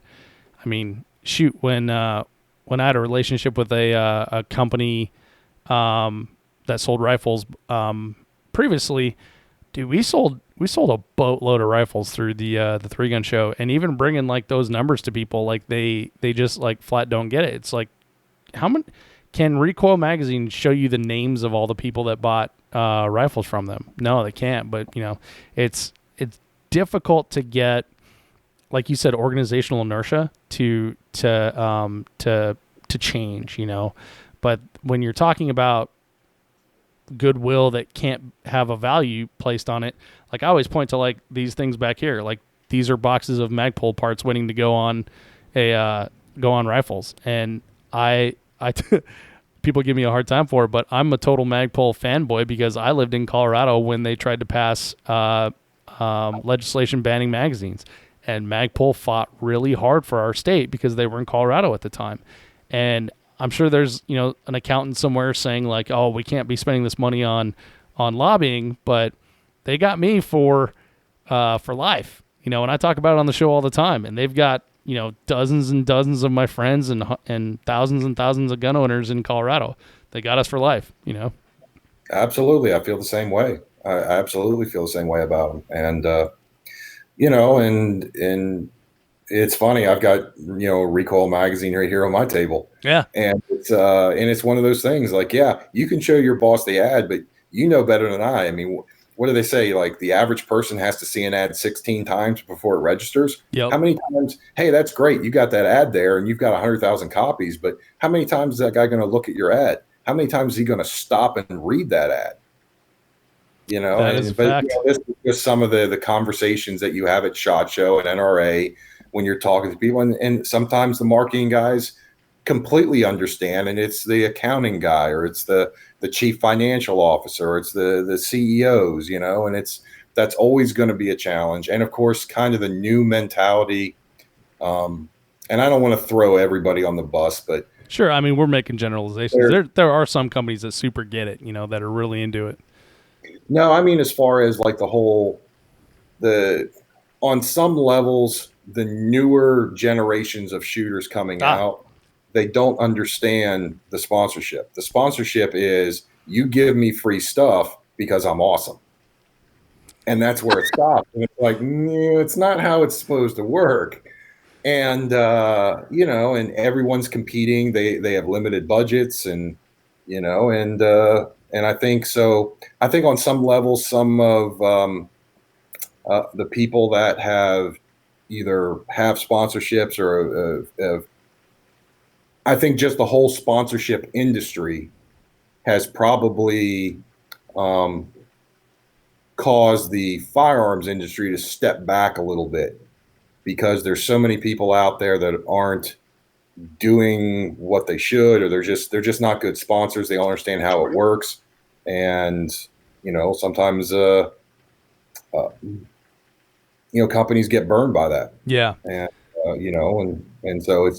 I mean, shoot, when I had a relationship with a company that sold rifles previously, dude, we sold a boatload of rifles through the Three Gun Show, and even bringing like those numbers to people, like they just like flat don't get it. It's like, how many can Recoil magazine show you the names of all the people that bought rifles from them? No, they can't. But it's difficult to get, like you said, organizational inertia to change. But when you're talking about goodwill that can't have a value placed on it, like I always point to like these things back here, like these are boxes of Magpul parts waiting to go on rifles, and people give me a hard time for it, but I'm a total Magpul fanboy because I lived in Colorado when they tried to pass legislation banning magazines, and Magpul fought really hard for our state because they were in Colorado at the time. And I'm sure there's an accountant somewhere saying like, oh, we can't be spending this money on lobbying, but they got me for life, and I talk about it on the show all the time, and they've got dozens and dozens of my friends and thousands of gun owners in Colorado. They got us for life, Absolutely. I feel the same way. I absolutely feel the same way about them. And, and it's funny. I've got, a Recoil magazine right here on my table. Yeah. And it's one of those things like, yeah, you can show your boss the ad, but you know better than I. I mean, what do they say? Like the average person has to see an ad 16 times before it registers. Yep. How many times? Hey, that's great. You got that ad there and you've got 100,000 copies, but how many times is that guy going to look at your ad? How many times is he going to stop and read that ad? That is a fact. This is just some of the conversations that you have at SHOT Show and NRA when you're talking to people. And sometimes the marketing guys completely understand, and it's the accounting guy, or it's the chief financial officer, or it's the CEOs, and that's always going to be a challenge. And of course, kind of the new mentality. And I don't want to throw everybody on the bus, but sure. I mean, we're making generalizations. There are some companies that super get it, that are really into it. No, I mean, as far as like on some levels, the newer generations of shooters coming out, they don't understand the sponsorship. The sponsorship is you give me free stuff because I'm awesome. And that's where it stops. And it's like, no, it's not how it's supposed to work. And, and everyone's competing. They have limited budgets and I think so. I think on some level, some of the people that have either have sponsorships or I think just the whole sponsorship industry has probably caused the firearms industry to step back a little bit because there's so many people out there that aren't doing what they should, or they're just not good sponsors. They don't understand how it works. And, sometimes, companies get burned by that. Yeah. And, and so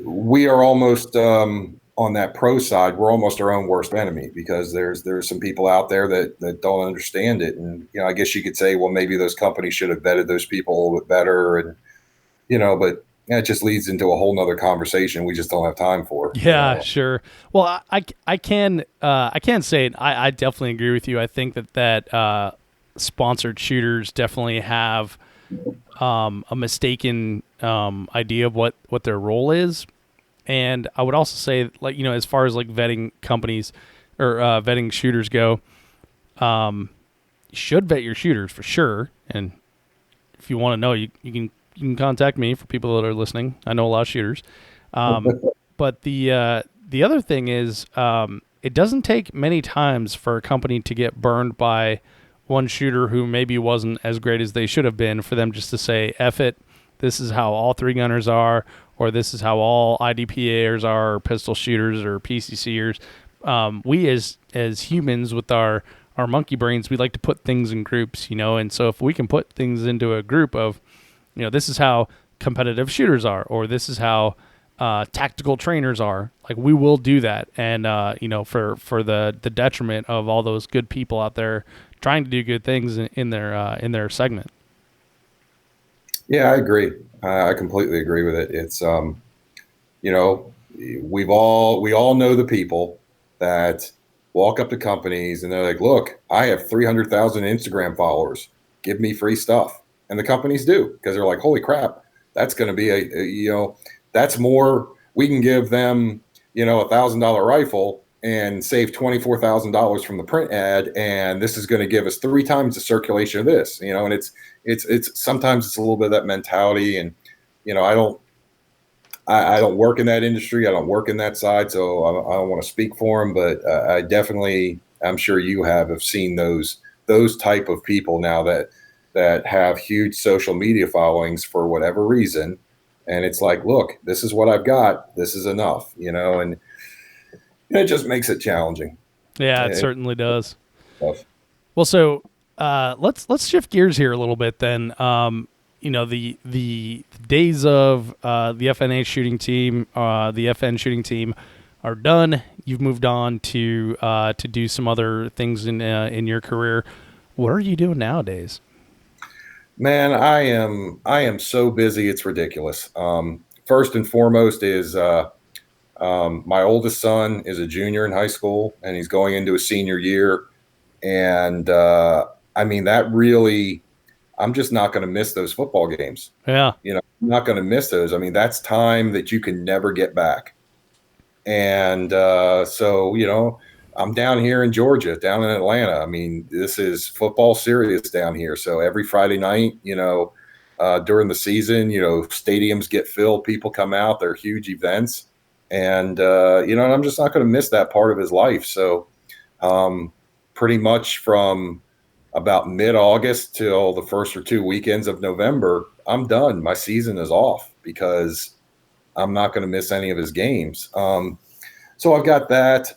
we are almost, on that pro side, we're almost our own worst enemy because there's some people out there that don't understand it. And, I guess you could say, well, maybe those companies should have vetted those people a little bit better. And, but that just leads into a whole nother conversation we just don't have time for. Yeah, sure. Well, I can say it. I definitely agree with you. I think that sponsored shooters definitely have a mistaken idea of what their role is. And I would also say, like, as far as like vetting companies or vetting shooters go, you should vet your shooters for sure. And if you want to know, you can contact me for people that are listening. I know a lot of shooters. But the other thing is, it doesn't take many times for a company to get burned by one shooter who maybe wasn't as great as they should have been, for them just to say, F it, this is how all three gunners are, or this is how all IDPAers are, or pistol shooters or PCCers. We as humans with our monkey brains, we like to put things in groups, and so if we can put things into a group of, this is how competitive shooters are, or this is how tactical trainers are, like, we will do that. And for the detriment of all those good people out there trying to do good things in their segment. Yeah, I agree. I completely agree with it. It's we all know the people that walk up to companies and they're like, look, I have 300,000 Instagram followers, give me free stuff. And the companies do, because they're like, holy crap, that's going to be that's more. We can give them, $1,000 rifle and save $24,000 from the print ad, and this is going to give us 3 times the circulation of this. And it's sometimes it's a little bit of that mentality, and I don't work in that industry. I don't work in that side, so I don't want to speak for them. But I definitely, I'm sure you have seen those type of people now that have huge social media followings for whatever reason. And it's like, look, this is what I've got. This is enough, and it just makes it challenging. Yeah, it certainly does. Tough. Well, so let's shift gears here a little bit then. The days of the FNH shooting team, the FN shooting team, are done. You've moved on to do some other things in your career. What are you doing nowadays? Man, I am so busy, it's ridiculous. First and foremost is my oldest son is a junior in high school, and he's going into a senior year. And that really, I'm just not going to miss those football games. Yeah. I'm not going to miss those. That's time that you can never get back. And so, I'm down here in Georgia, down in Atlanta. This is football serious down here. So every Friday night, during the season, stadiums get filled, people come out, they're huge events. And, I'm just not going to miss that part of his life. So pretty much from about mid-August till the first or 2 weekends of November, I'm done. My season is off because I'm not going to miss any of his games. So I've got that.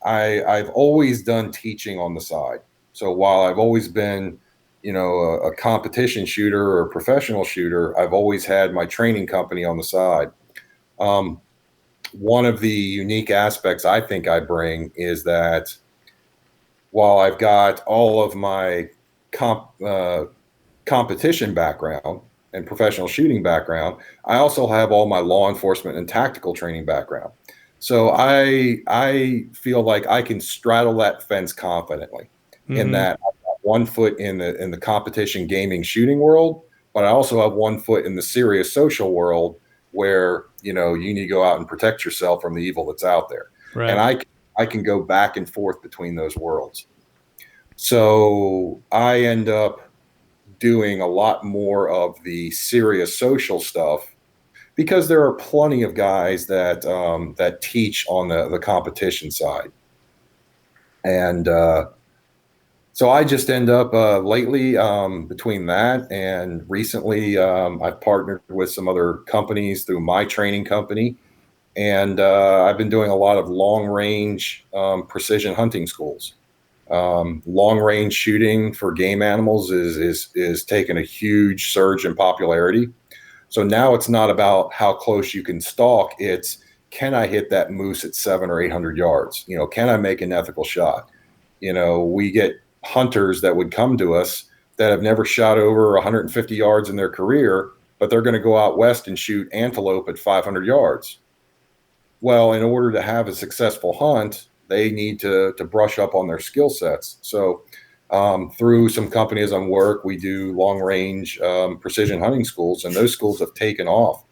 I've always done teaching on the side. So while I've always been, a competition shooter or a professional shooter, I've always had my training company on the side. One of the unique aspects I think I bring is that while I've got all of my competition background and professional shooting background, I also have all my law enforcement and tactical training background. So I feel like I can straddle that fence confidently, in that I've got 1 foot in the competition gaming shooting world, but I also have 1 foot in the serious social world where you need to go out and protect yourself from the evil that's out there. Right. And I can go back and forth between those worlds. So I end up doing a lot more of the serious social stuff, because there are plenty of guys that teach on the competition side. And so I just end up lately between that and recently I've partnered with some other companies through my training company. And I've been doing a lot of long-range precision hunting schools. Long-range shooting for game animals is taking a huge surge in popularity. So now it's not about how close you can stalk. It's, can I hit that moose at 700 or 800 yards? Can I make an ethical shot? We get hunters that would come to us that have never shot over 150 yards in their career, but they're going to go out west and shoot antelope at 500 yards. Well, in order to have a successful hunt, they need to brush up on their skill sets. So through some companies on work, we do long-range precision hunting schools, and those schools have taken off.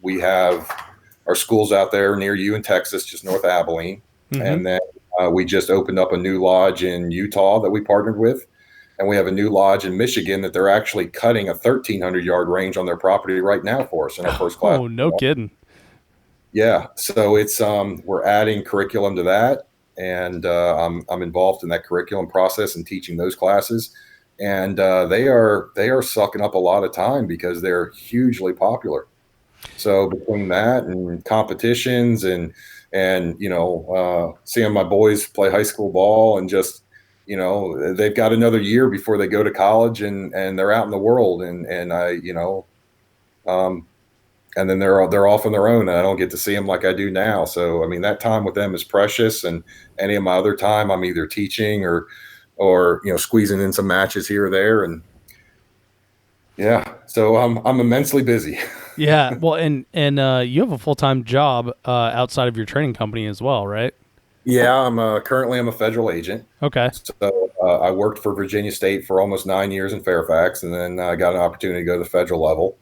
We have our schools out there near you in Texas, just north of Abilene. Mm-hmm. And then we just opened up a new lodge in Utah that we partnered with. And we have a new lodge in Michigan that they're actually cutting a 1,300-yard range on their property right now for us in our first class. Oh, no kidding. Yeah. So it's we're adding curriculum to that. And I'm involved in that curriculum process and teaching those classes. And they are sucking up a lot of time because they're hugely popular. So between that and competitions and seeing my boys play high school ball and just they've got another year before they go to college and they're out in the world and then they're off on their own and I don't get to see them like I do now. So I mean that time with them is precious, and any of my other time I'm either teaching or squeezing in some matches here or there. And yeah, so I'm immensely busy. Yeah, well, and you have a full-time job outside of your training company as well, right? Yeah, I'm currently a federal agent. Okay. So I worked for Virginia State for almost 9 years in Fairfax, and then I got an opportunity to go to the federal level.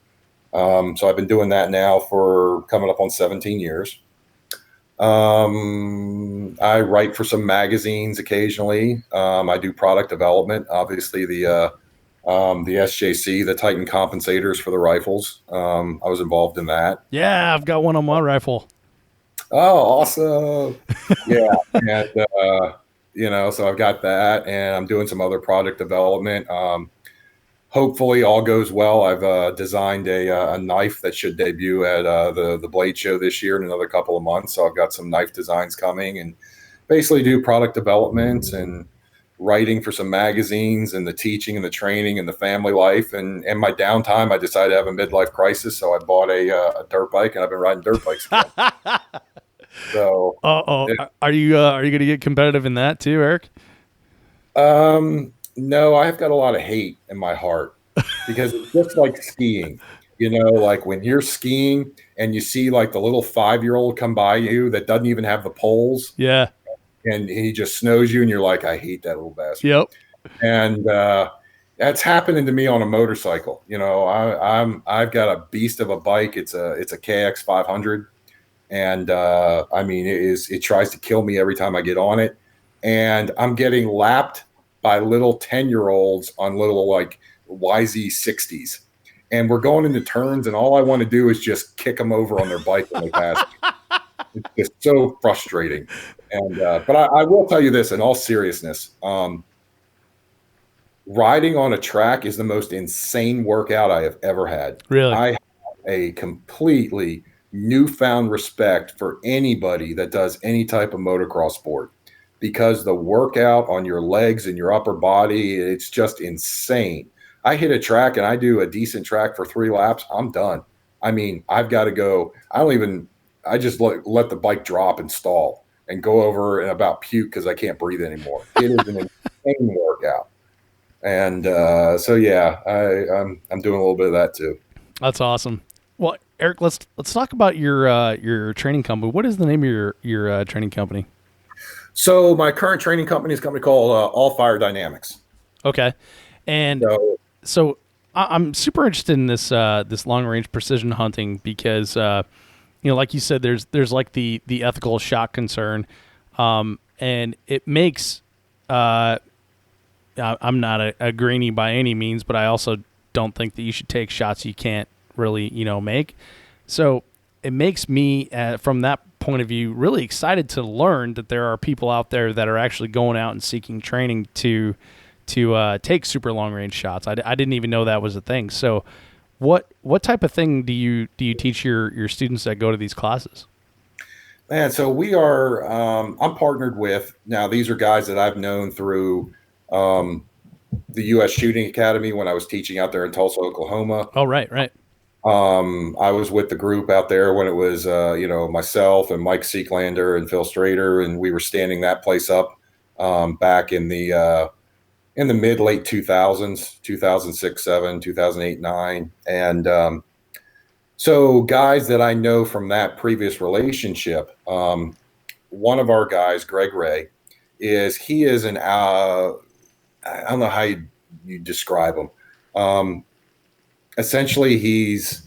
So I've been doing that now for coming up on 17 years. I write for some magazines occasionally. I do product development. Obviously, the SJC, the Titan compensators for the rifles. I was involved in that. Yeah, I've got one on my rifle. Oh, awesome. Yeah. And, so I've got that, and I'm doing some other product development. Hopefully all goes well. I've designed a knife that should debut at the Blade Show this year in another couple of months. So I've got some knife designs coming, and basically do product development and writing for some magazines and the teaching and the training and the family life. And in my downtime, I decided to have a midlife crisis. So I bought a dirt bike, and I've been riding dirt bikes again. So, are you going to get competitive in that too, Eric? No, I've got a lot of hate in my heart because it's just like skiing. Like when you're skiing and you see like the little 5-year-old come by you that doesn't even have the poles. Yeah. And he just snows you, and you're like, I hate that little bastard. Yep. And that's happening to me on a motorcycle. I've got a beast of a bike. It's a KX 500, and I mean it tries to kill me every time I get on it, and I'm getting lapped by little 10-year-olds on little like YZ60s, and we're going into turns, and all I want to do is just kick them over on their bike when they pass me. It's just so frustrating. And but I will tell you this in all seriousness, riding on a track is the most insane workout I have ever had. Really? I have a completely newfound respect for anybody that does any type of motocross sport, because the workout on your legs and your upper body, it's just insane. I hit a track and I do a decent track for 3 laps. I'm done. I mean, I've got to go. I just let the bike drop and stall and go over and about puke because I can't breathe anymore. It is an insane workout. And so, yeah, I'm doing a little bit of that too. That's awesome. Well, Eric, let's talk about your training company. What is the name of your training company? So my current training company is a company called All Fire Dynamics. Okay. And so I'm super interested in this long range precision hunting because like you said, there's like the ethical shot concern, and it makes I'm not a greenie by any means, but I also don't think that you should take shots you can't really make. So it makes me from that point of view really excited to learn that there are people out there that are actually going out and seeking training to take super long range shots. I didn't even know that was a thing. So what type of thing do you teach your students that go to these classes? Man, so we are I'm partnered with, now these are guys that I've known through the U.S. Shooting Academy when I was teaching out there in Tulsa, Oklahoma. Oh, right. I was with the group out there when it was myself and Mike Seeklander and Phil Strader, and we were standing that place up back in the mid late 2000s, 2006, 7, 2008, 9. And so guys that I know from that previous relationship, one of our guys, Greg Ray, he is an I don't know how you describe him. Essentially, he's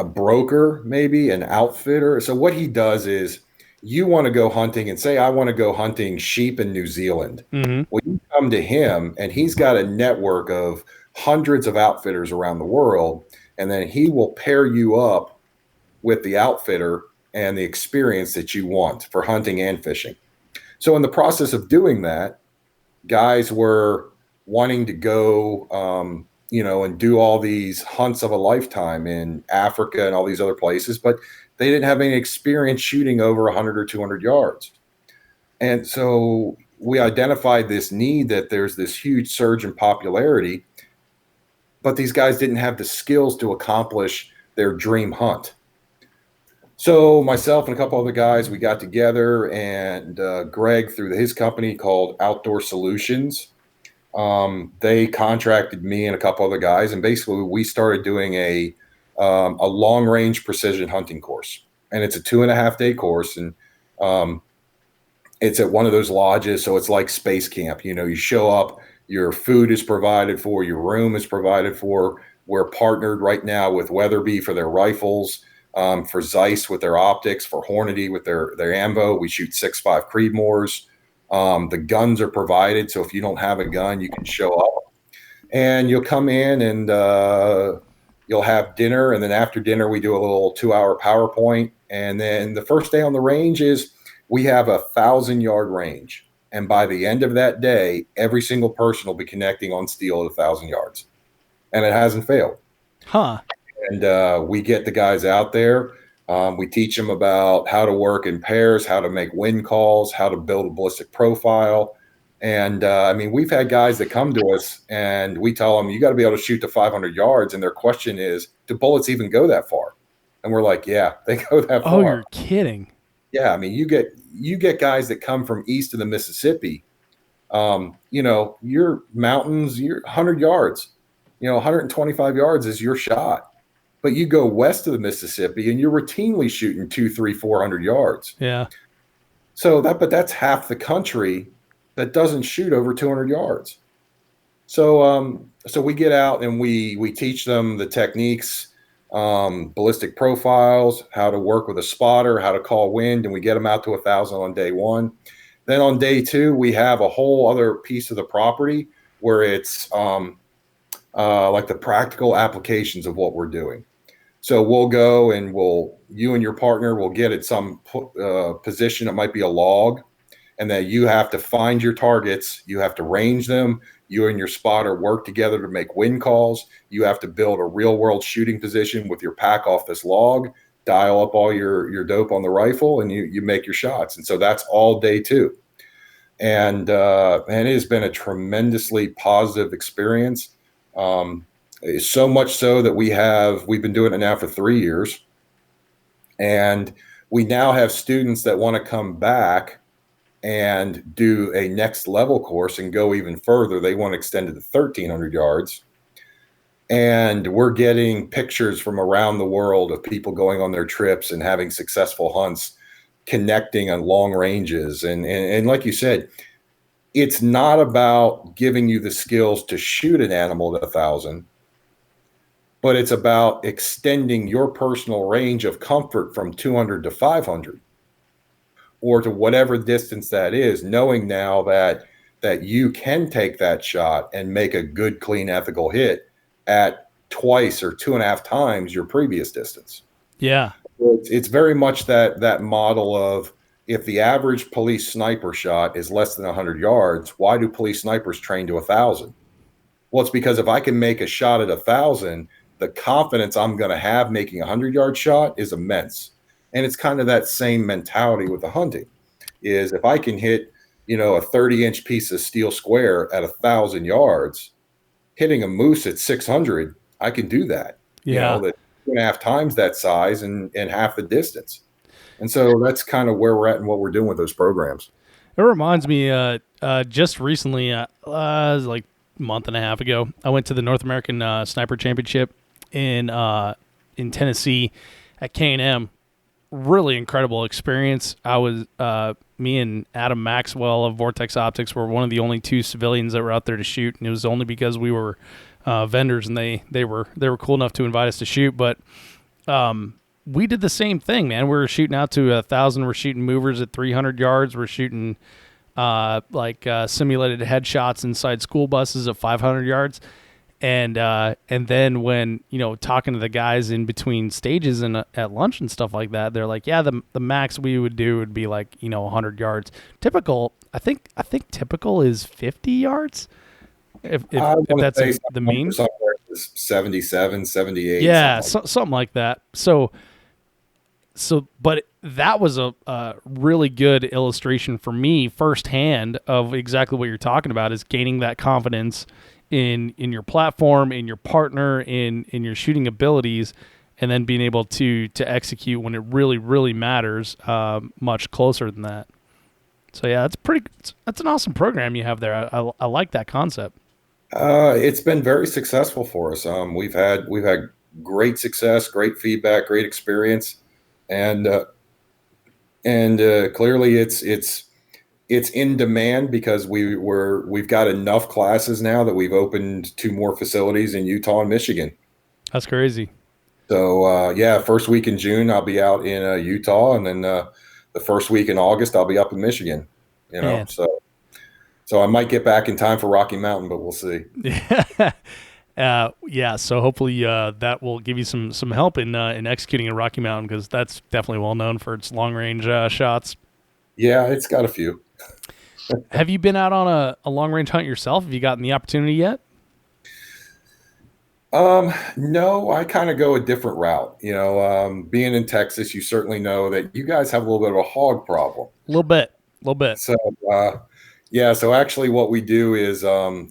a broker, maybe an outfitter. So what he does is you want to go hunting and say, I want to go hunting sheep in New Zealand. Mm-hmm. Well, you come to him and he's got a network of hundreds of outfitters around the world. And then he will pair you up with the outfitter and the experience that you want for hunting and fishing. So in the process of doing that, guys were wanting to go, and do all these hunts of a lifetime in Africa and all these other places, but they didn't have any experience shooting over 100 or 200 yards. And so we identified this need that there's this huge surge in popularity, but these guys didn't have the skills to accomplish their dream hunt. So myself and a couple other guys, we got together, and Greg, through his company called Outdoor Solutions, they contracted me and a couple other guys, and basically we started doing a long range precision hunting course, and it's a 2.5-day course, and it's at one of those lodges, so it's like space camp. You show up, your food is provided for, your room is provided for. We're partnered right now with Weatherby for their rifles, for Zeiss with their optics, for Hornady with their ammo. We shoot 6.5 Creedmoors. The guns are provided, so if you don't have a gun, you can show up, and you'll come in and you'll have dinner, and then after dinner we do a little 2-hour PowerPoint, and then the first day on the range is we have a 1,000-yard range, and by the end of that day, every single person will be connecting on steel at 1,000 yards, and it hasn't failed. Huh. And we get the guys out there. We teach them about how to work in pairs, how to make wind calls, how to build a ballistic profile. And we've had guys that come to us and we tell them, you got to be able to shoot to 500 yards. And their question is, do bullets even go that far? And we're like, yeah, they go that far. Oh, you're kidding. Yeah. You get guys that come from east of the Mississippi. Your mountains, you're 100 yards, 125 yards is your shot. But you go west of the Mississippi and you're routinely shooting 200, 300, 400 yards. Yeah. But that's half the country that doesn't shoot over 200 yards. So we get out and we teach them the techniques, ballistic profiles, how to work with a spotter, how to call wind, and we get them out to 1,000 on day one. Then on day two, we have a whole other piece of the property where it's like the practical applications of what we're doing. So we'll go and you and your partner will get at some position. It might be a log, and then you have to find your targets. You have to range them. You and your spotter work together to make wind calls. You have to build a real world shooting position with your pack off this log, dial up all your dope on the rifle, and you make your shots. And so that's all day two. And it has been a tremendously positive experience. So much so that we've been doing it now for 3 years, and we now have students that want to come back and do a next level course and go even further. They want to extend it to 1,300 yards, and we're getting pictures from around the world of people going on their trips and having successful hunts, connecting on long ranges. And like you said, it's not about giving you the skills to shoot an animal at 1,000. But it's about extending your personal range of comfort from 200 to 500 or to whatever distance that is, knowing now that you can take that shot and make a good, clean, ethical hit at twice or 2.5 times your previous distance. Yeah. It's very much that model of, if the average police sniper shot is less than 100 yards, why do police snipers train to 1,000? Well, it's because if I can make a shot at 1,000, the confidence I'm going to have making a 100-yard shot is immense. And it's kind of that same mentality with the hunting, is if I can hit, a 30-inch piece of steel square at 1,000 yards, hitting a moose at 600, I can do that. Yeah. That 2.5 times that size and half the distance. And so that's kind of where we're at and what we're doing with those programs. It reminds me, just recently, it was like a month and a half ago, I went to the North American Sniper Championship in Tennessee at K&M. Really incredible experience. I was me and Adam Maxwell of Vortex Optics were one of the only 2 civilians that were out there to shoot, and it was only because we were vendors and they were cool enough to invite us to shoot. But we did the same thing, man. We were shooting out to 1,000. We're shooting movers at 300 yards. We're shooting simulated headshots inside school buses at 500 yards. And then when, talking to the guys in between stages and at lunch and stuff like that, they're like, yeah, the max we would do would be like, 100 yards. Typical, I think typical is 50 yards. If that's the mean. 77, 78. Yeah, something like that. So, but that was a really good illustration for me firsthand of exactly what you're talking about, is gaining that confidence in your platform, in your partner, in your shooting abilities, and then being able to execute when it really, really matters, much closer than that. So yeah, that's an awesome program you have there. I like that concept. It's been very successful for us. We've had great success, great feedback, great experience, and clearly it's in demand because we've got enough classes now that we've opened 2 more facilities in Utah and Michigan. That's crazy. So first week in June I'll be out in Utah, and then the first week in August I'll be up in Michigan. Man. So I might get back in time for Rocky Mountain, but we'll see. So hopefully that will give you some help in executing a Rocky Mountain, because that's definitely well known for its long range shots. Yeah, it's got a few. Have you been out on a long range hunt yourself? Have you gotten the opportunity yet? No, I kind of go a different route. Being in Texas, you certainly know that you guys have a little bit of a hog problem. A little bit. So, so actually what we do is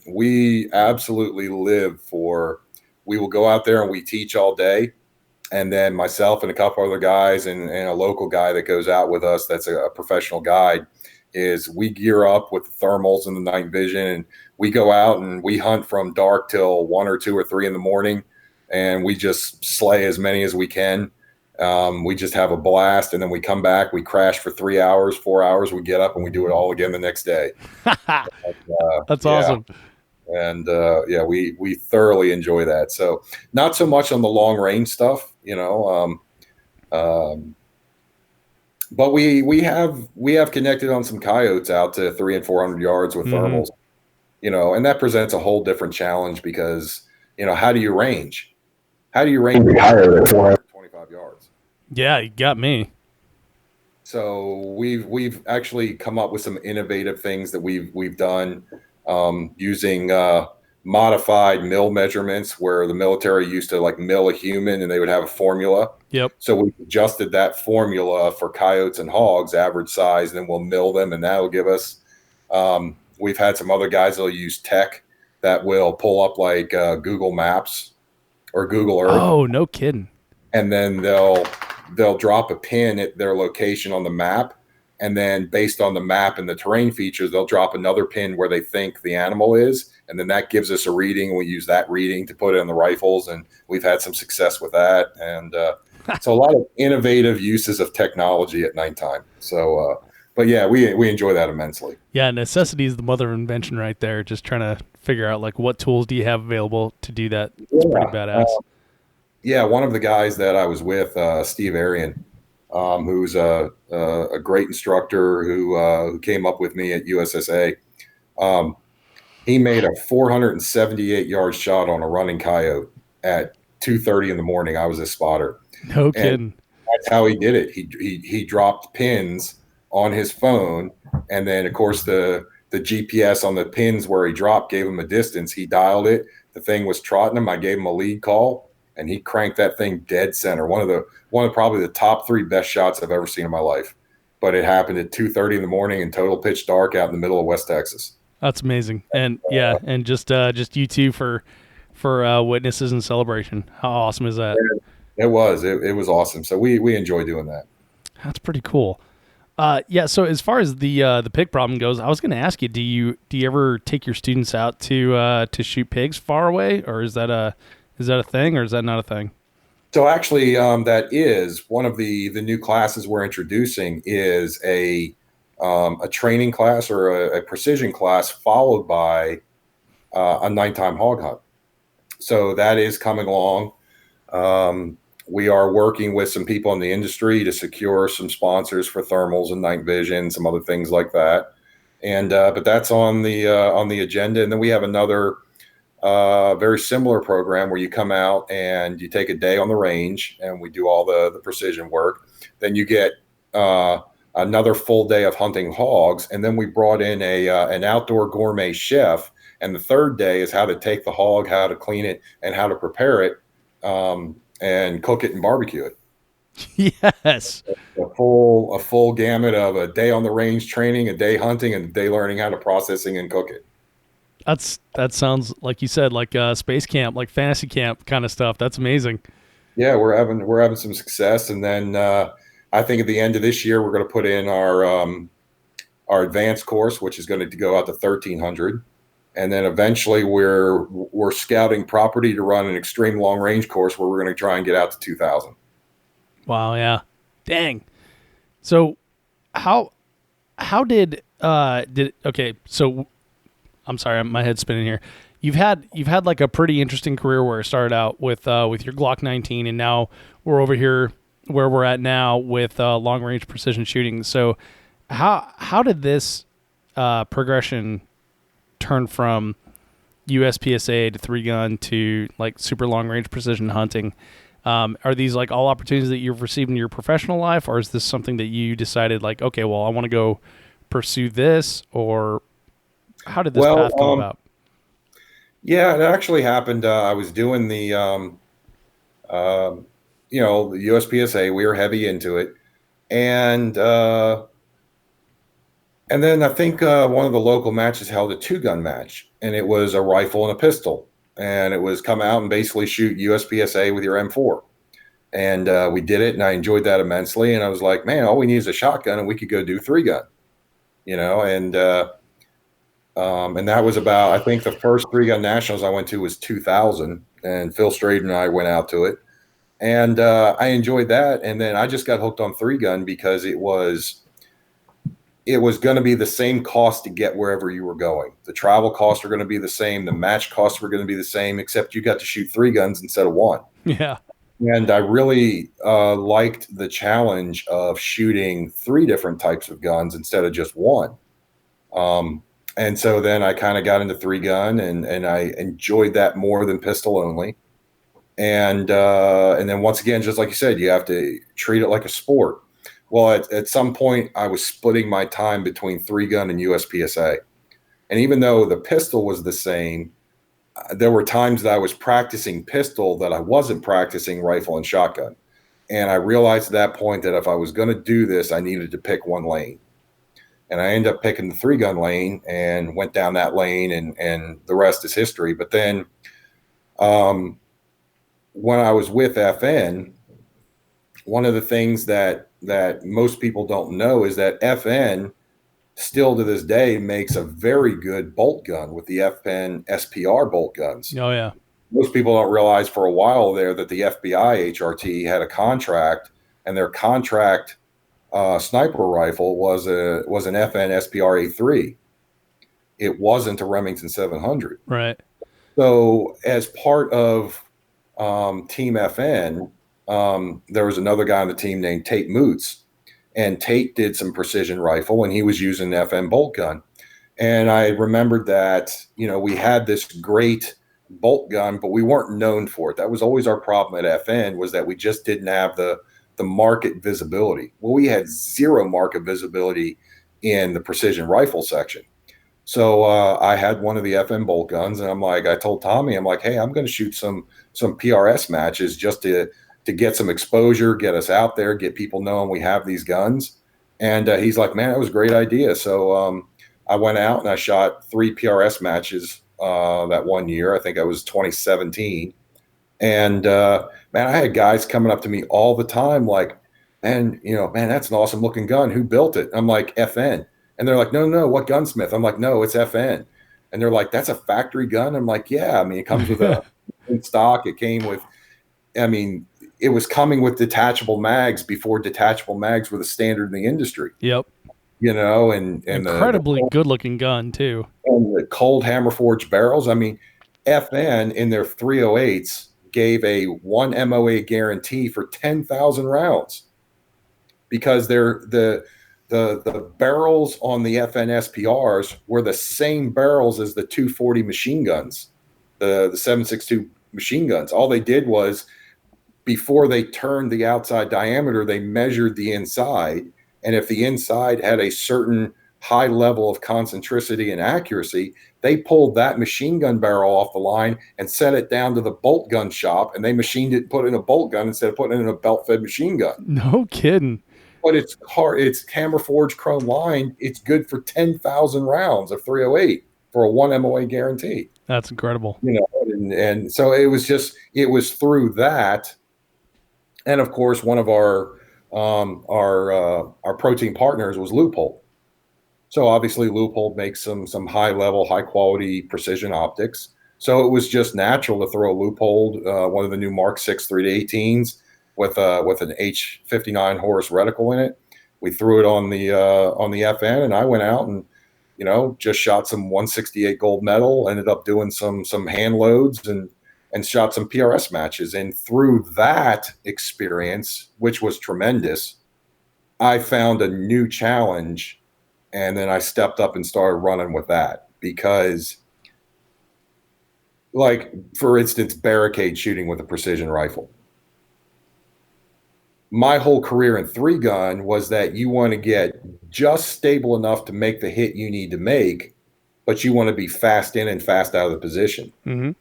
we absolutely we will go out there and we teach all day. And then myself and a couple other guys and a local guy that goes out with us that's a professional guide, is we gear up with the thermals and the night vision, and we go out and we hunt from dark till 1 or 2 or 3 in the morning, and we just slay as many as we can. We just have a blast, and then we come back, we crash for 3 hours, 4 hours, we get up and we do it all again the next day. That's awesome. And we thoroughly enjoy that. So not so much on the long range stuff, but we have connected on some coyotes out to 300 and 400 yards with thermals, and that presents a whole different challenge because, how do you range? How do you range a coyote at 425 yards? Yeah, you got me. So we've actually come up with some innovative things that we've done, using modified mill measurements, where the military used to like mill a human and they would have a formula. Yep. So we adjusted that formula for coyotes and hogs, average size, and then we'll mill them, and that'll give us. We've had some other guys that'll use tech that will pull up like Google Maps or Google Earth. Oh, no kidding. And then they'll drop a pin at their location on the map, and then based on the map and the terrain features, they'll drop another pin where they think the animal is, and then that gives us a reading. We use that reading to put it in the rifles, and we've had some success with that. And so a lot of innovative uses of technology at nighttime. So, but yeah, we enjoy that immensely. Yeah, necessity is the mother of invention right there. Just trying to figure out like what tools do you have available to do that. It's pretty badass. One of the guys that I was with, Steve Arian, who's a great instructor who came up with me at USSA. He made a 478 yard shot on a running coyote at 2:30 in the morning. I was his spotter. No kidding. That's how he did it. He dropped pins on his phone, and then of course the GPS on the pins where he dropped gave him a distance. He dialed it. The thing was trotting him. I gave him a lead call, and he cranked that thing dead center. One of probably the top 3 best shots I've ever seen in my life. But it happened at 2:30 in the morning in total pitch dark out in the middle of West Texas. That's amazing. And and just you two for witnesses and celebration. How awesome is that? It was awesome. So we enjoy doing that. That's pretty cool. So as far as the pig problem goes, I was going to ask you, do you ever take your students out to shoot pigs far away, or is that a thing, or is that not a thing? So actually, that is one of the new classes we're introducing, is a training class or a precision class followed by a nighttime hog hunt. So that is coming along. We are working with some people in the industry to secure some sponsors for thermals and night vision, some other things like that. And but that's on the agenda. And then we have another very similar program where you come out and you take a day on the range, and we do all the precision work. Then you get another full day of hunting hogs, and then we brought in an outdoor gourmet chef. And the third day is how to take the hog, how to clean it, and how to prepare it, and cook it and barbecue it. Yes. A full gamut of a day on the range training, a day hunting, and a day learning how to processing and cook it. That sounds like you said, like space camp, like fantasy camp kind of stuff. That's amazing. Yeah, we're having some success, and then I think at the end of this year we're going to put in our advanced course, which is going to go out to 1,300, and then eventually we're scouting property to run an extreme long range course where we're going to try and get out to 2,000. Wow. Yeah. Dang. So how okay. So I'm sorry, my head's spinning here. You've had like a pretty interesting career where it started out with your Glock 19, and now we're over here where we're at now with long range precision shooting. So how did this progression turn from USPSA to 3-gun to like super long range precision hunting? Are these like all opportunities that you've received in your professional life, or is this something that you decided like, okay, well, I want to go pursue this, or how did this path come about? Yeah, it actually happened. I was doing the USPSA. We were heavy into it, and then I think one of the local matches held a 2-gun match, and it was a rifle and a pistol, and it was come out and basically shoot USPSA with your M4. And we did it, and I enjoyed that immensely. And I was like, man, all we need is a shotgun, and we could go do 3-gun, and that was about, I think the first 3-gun nationals I went to was 2000, and Phil Strayed and I went out to it, and I enjoyed that. And then I just got hooked on 3-gun because it was going to be the same cost to get wherever you were going. The travel costs are going to be the same. The match costs were going to be the same, except you got to shoot 3 guns instead of 1. Yeah. And I really liked the challenge of shooting 3 different types of guns instead of just 1. And so then I kind of got into 3-gun, and I enjoyed that more than pistol only. And then once again, just like you said, you have to treat it like a sport. Well, at some point, I was splitting my time between 3-gun and USPSA. And even though the pistol was the same, there were times that I was practicing pistol that I wasn't practicing rifle and shotgun. And I realized at that point that if I was going to do this, I needed to pick one lane. And I ended up picking the 3-gun lane and went down that lane, and the rest is history. But then when I was with FN, one of the things that most people don't know is that FN still to this day makes a very good bolt gun with the FN SPR bolt guns. Oh, yeah. Most people don't realize for a while there that the FBI HRT had a contract, and their contract sniper rifle was an FN SPR A3. It wasn't a Remington 700. Right. So as part of Team FN, there was another guy on the team named Tate Moots, and Tate did some precision rifle, and he was using an FN bolt gun. And I remembered that, we had this great bolt gun, but we weren't known for it. That was always our problem at FN, was that we just didn't have the market visibility. Well, we had zero market visibility in the precision rifle section. So I had one of the FN bolt guns, and I told Tommy, I'm like, hey, I'm going to shoot some PRS matches just to get some exposure, get us out there, get people knowing we have these guns. And he's like, man, that was a great idea. So I went out and I shot 3 PRS matches that one year. I think I was 2017. And man, I had guys coming up to me all the time like, man, that's an awesome looking gun. Who built it? I'm like, FN. And they're like, no, what gunsmith? I'm like, no, it's FN. And they're like, that's a factory gun? I'm like, yeah. I mean, it comes with a stock. It came with, it was coming with detachable mags before detachable mags were the standard in the industry. Yep. And incredibly good looking gun too. And the cold hammer forged barrels. I mean, FN in their 308s gave a 1 MOA guarantee for 10,000 rounds because the barrels on the FNSPRs were the same barrels as the 240 machine guns, the 7.62 machine guns. All they did was, before they turned the outside diameter, they measured the inside. And if the inside had a certain high level of concentricity and accuracy, they pulled that machine gun barrel off the line and set it down to the bolt gun shop, and they machined it and put it in a bolt gun instead of putting it in a belt-fed machine gun. No kidding. But it's hard. It's hammer forged chrome lined. It's good for 10,000 rounds of 308 for a 1 MOA guarantee. That's incredible. And so it was through that. And of course, one of our protein partners was Loophole. So obviously Loophole makes some high level, high quality precision optics. So it was just natural to throw a Loophole, one of the new Mark 6 3-18s with an H59 Horus reticle in it. We threw it on the FN, and I went out and just shot some 168 gold medal. Ended up doing some hand loads and shot some PRS matches. And through that experience, which was tremendous, I found a new challenge. And then I stepped up and started running with that because, like, for instance, barricade shooting with a precision rifle. My whole career in 3-gun was that you want to get just stable enough to make the hit you need to make, but you want to be fast in and fast out of the position. Mm-hmm.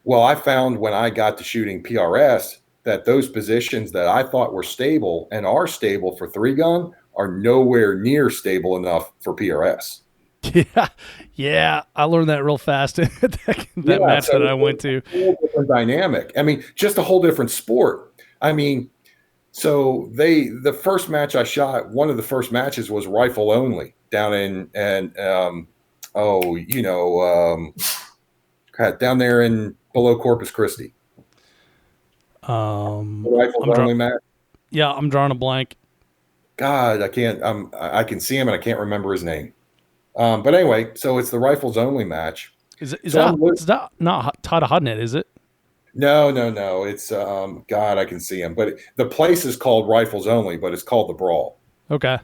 Well, I found when I got to shooting PRS that those positions that I thought were stable and are stable for 3-gun are nowhere near stable enough for PRS. Yeah, I learned that real fast in that match that I went to. A whole different dynamic. I mean, just a whole different sport. I mean, so the first match I shot, one of the first matches was rifle only down down there in below Corpus Christi. Rifle only match. Yeah, I'm drawing a blank. God, I can't. I can see him and I can't remember his name. But anyway, so it's the rifles only match. Is that not Todd Hodnett, is it? No. It's God, I can see him. But the place is called Rifles Only, but it's called the Brawl. Okay.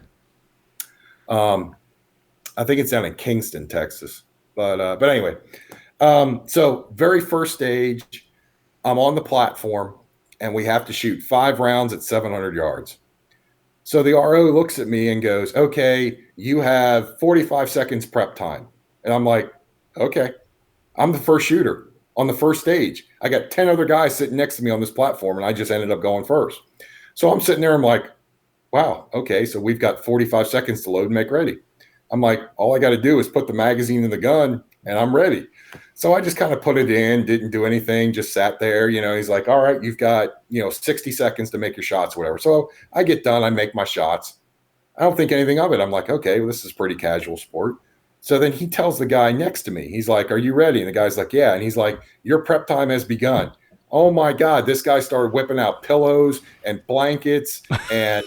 I think it's down in Kingston, Texas. But anyway, so very first stage, I'm on the platform and we have to shoot 5 rounds at 700 yards. So the RO looks at me and goes, okay, you have 45 seconds prep time. And I'm like, okay, I'm the first shooter on the first stage. I got 10 other guys sitting next to me on this platform, and I just ended up going first. So I'm sitting there, I'm like, wow, okay, so we've got 45 seconds to load and make ready. I'm like, all I got to do is put the magazine in the gun, and I'm ready. So I just kind of put it in, didn't do anything, just sat there. He's like, all right, you've got, 60 seconds to make your shots, whatever. So I get done, I make my shots. I don't think anything of it. I'm like, okay, well, this is pretty casual sport. So then he tells the guy next to me, he's like, are you ready? And the guy's like, yeah. And he's like, your prep time has begun. Oh my God, this guy started whipping out pillows and blankets and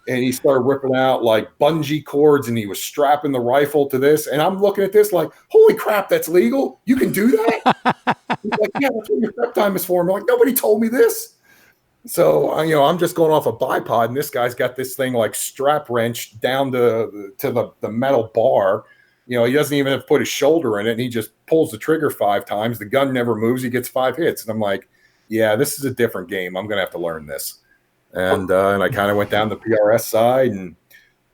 he started ripping out like bungee cords, and he was strapping the rifle to this. And I'm looking at this like, holy crap, that's legal? You can do that? He's like, yeah, that's what your prep time is for. I'm like, nobody told me this. So, I'm just going off a bipod, and this guy's got this thing like strap wrenched down to the metal bar. He doesn't even have to put his shoulder in it, and he just pulls the trigger 5 times. The gun never moves. He gets 5 hits. And I'm like, yeah, this is a different game. I'm going to have to learn this. And I kind of went down the PRS side, and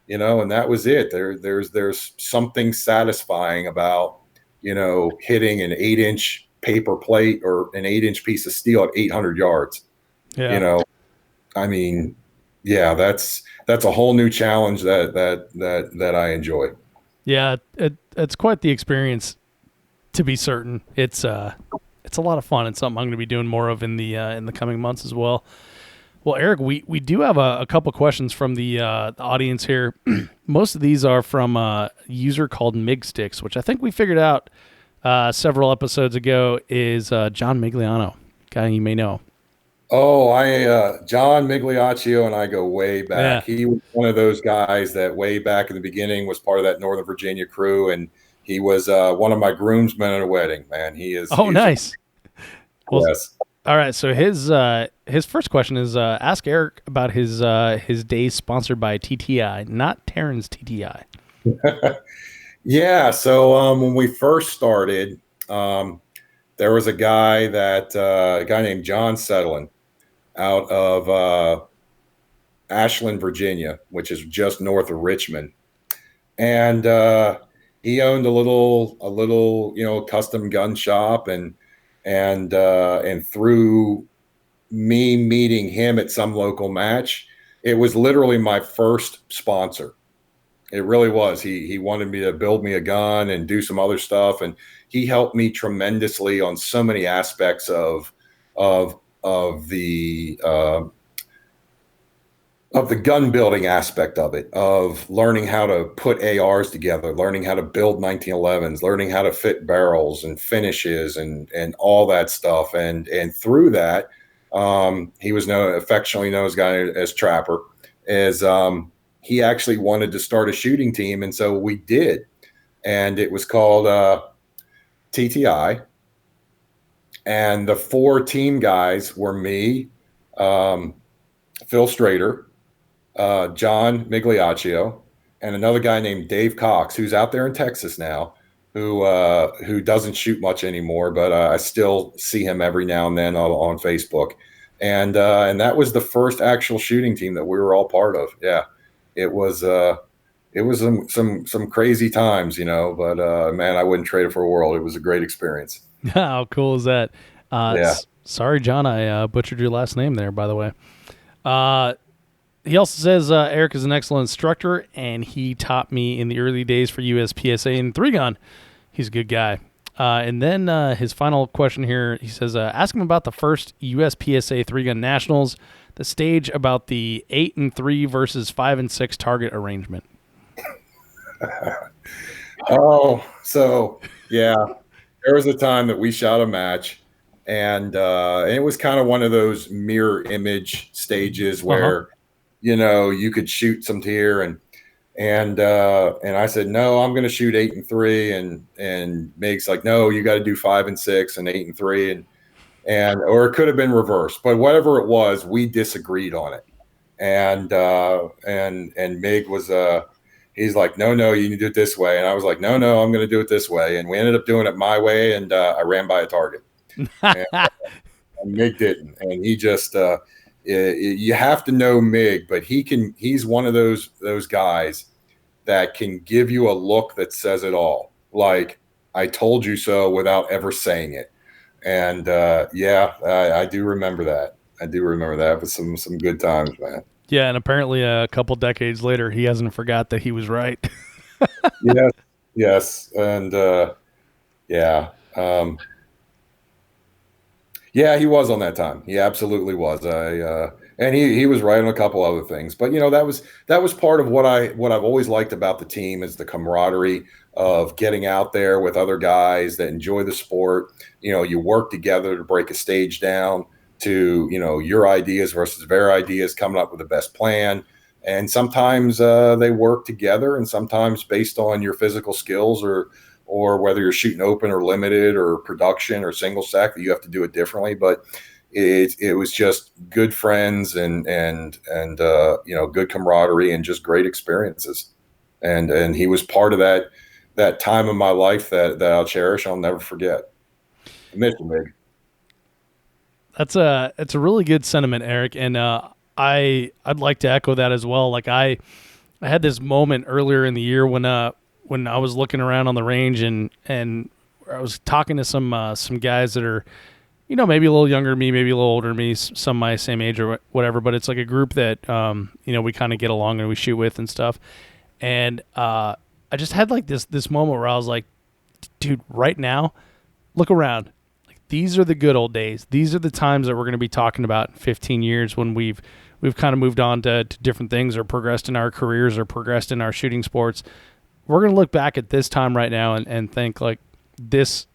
and that was it. There's something satisfying about hitting an 8-inch paper plate or an 8-inch piece of steel at 800 yards. Yeah. I mean, yeah, that's a whole new challenge that I enjoy. Yeah, it's quite the experience, to be certain. It's a lot of fun. It's something I'm going to be doing more of in the coming months as well. Well, Erik, we do have a couple questions from the audience here. Most of these are from a user called Migsticks, which I think we figured out several episodes ago is John Migliano, guy you may know. Oh, John Migliaccio and I go way back. Yeah. He was one of those guys that way back in the beginning was part of that Northern Virginia crew, and he was one of my groomsmen at a wedding. Man, he is. Oh, nice. Well, Yes. all right. So his first question is ask Erik about his days sponsored by TTI, not Terran's TTI. Yeah. So when we first started, there was a guy named John Settlin out of Ashland, Virginia, which is just north of Richmond, and he owned a little custom gun shop, and through me meeting him at some local match, it was literally my first sponsor. It really was. He wanted me to build me a gun and do some other stuff, and he helped me tremendously on so many aspects of of the gun building aspect of it, of learning how to put ARs together, learning how to build 1911s, learning how to fit barrels and finishes and all that stuff. And through that, he was affectionately known as Trapper, as he actually wanted to start a shooting team. And so we did. And it was called TTI. And the 4 team guys were me, Phil Strader, John Migliaccio, and another guy named Dave Cox, who's out there in Texas now, who doesn't shoot much anymore, but I still see him every now and then on Facebook. And that was the first actual shooting team that we were all part of. Yeah, it was some crazy times, but man, I wouldn't trade it for a world. It was a great experience. How cool is that? Yeah. Sorry, John, I butchered your last name there, by the way. He also says Erik is an excellent instructor, and he taught me in the early days for USPSA in 3-gun. He's a good guy. And then his final question here, he says, ask him about the first USPSA 3-gun nationals, the stage about the 8 and 3 versus 5 and 6 target arrangement. Oh, so yeah, there was a time that we shot a match, and it was kind of one of those mirror image stages where you could shoot some here, and I said, no, I'm going to shoot 8 and 3, and Meg's like, no, you got to do 5 and 6 and 8 and 3, or it could have been reversed, but whatever it was, we disagreed on it, and Meg was he's like, no, you need to do it this way, and I was like, no, I'm going to do it this way, and we ended up doing it my way, and I ran by a target, and Meg didn't, and he just. You have to know Mig, but he's one of those guys that can give you a look that says it all. Like, I told you so without ever saying it. And I do remember that. I do remember that with some good times, man. Yeah, and apparently a couple decades later, he hasn't forgot that he was right. Yes. And yeah, he was on that time. He absolutely was. And he was right on a couple other things. But that was part of what I've always liked about the team is the camaraderie of getting out there with other guys that enjoy the sport. You work together to break a stage down to your ideas versus their ideas, coming up with the best plan. And sometimes they work together, and sometimes based on your physical skills or whether you're shooting open or limited or production or single stack, that you have to do it differently. But it was just good friends and good camaraderie and just great experiences. And he was part of that time in my life that I'll cherish. I'll never forget. I miss you, Mig. It's a really good sentiment, Erik. And I'd like to echo that as well. Like I had this moment earlier in the year when I was looking around on the range and I was talking to some guys that are, maybe a little younger than me, maybe a little older than me, some my same age or whatever, but it's like a group that, we kind of get along and we shoot with and stuff. And I just had like this moment where I was like, dude, right now, look around. Like, these are the good old days. These are the times that we're going to be talking about in 15 years when we've kind of moved on to different things or progressed in our careers or progressed in our shooting sports. We're going to look back at this time right now and think like these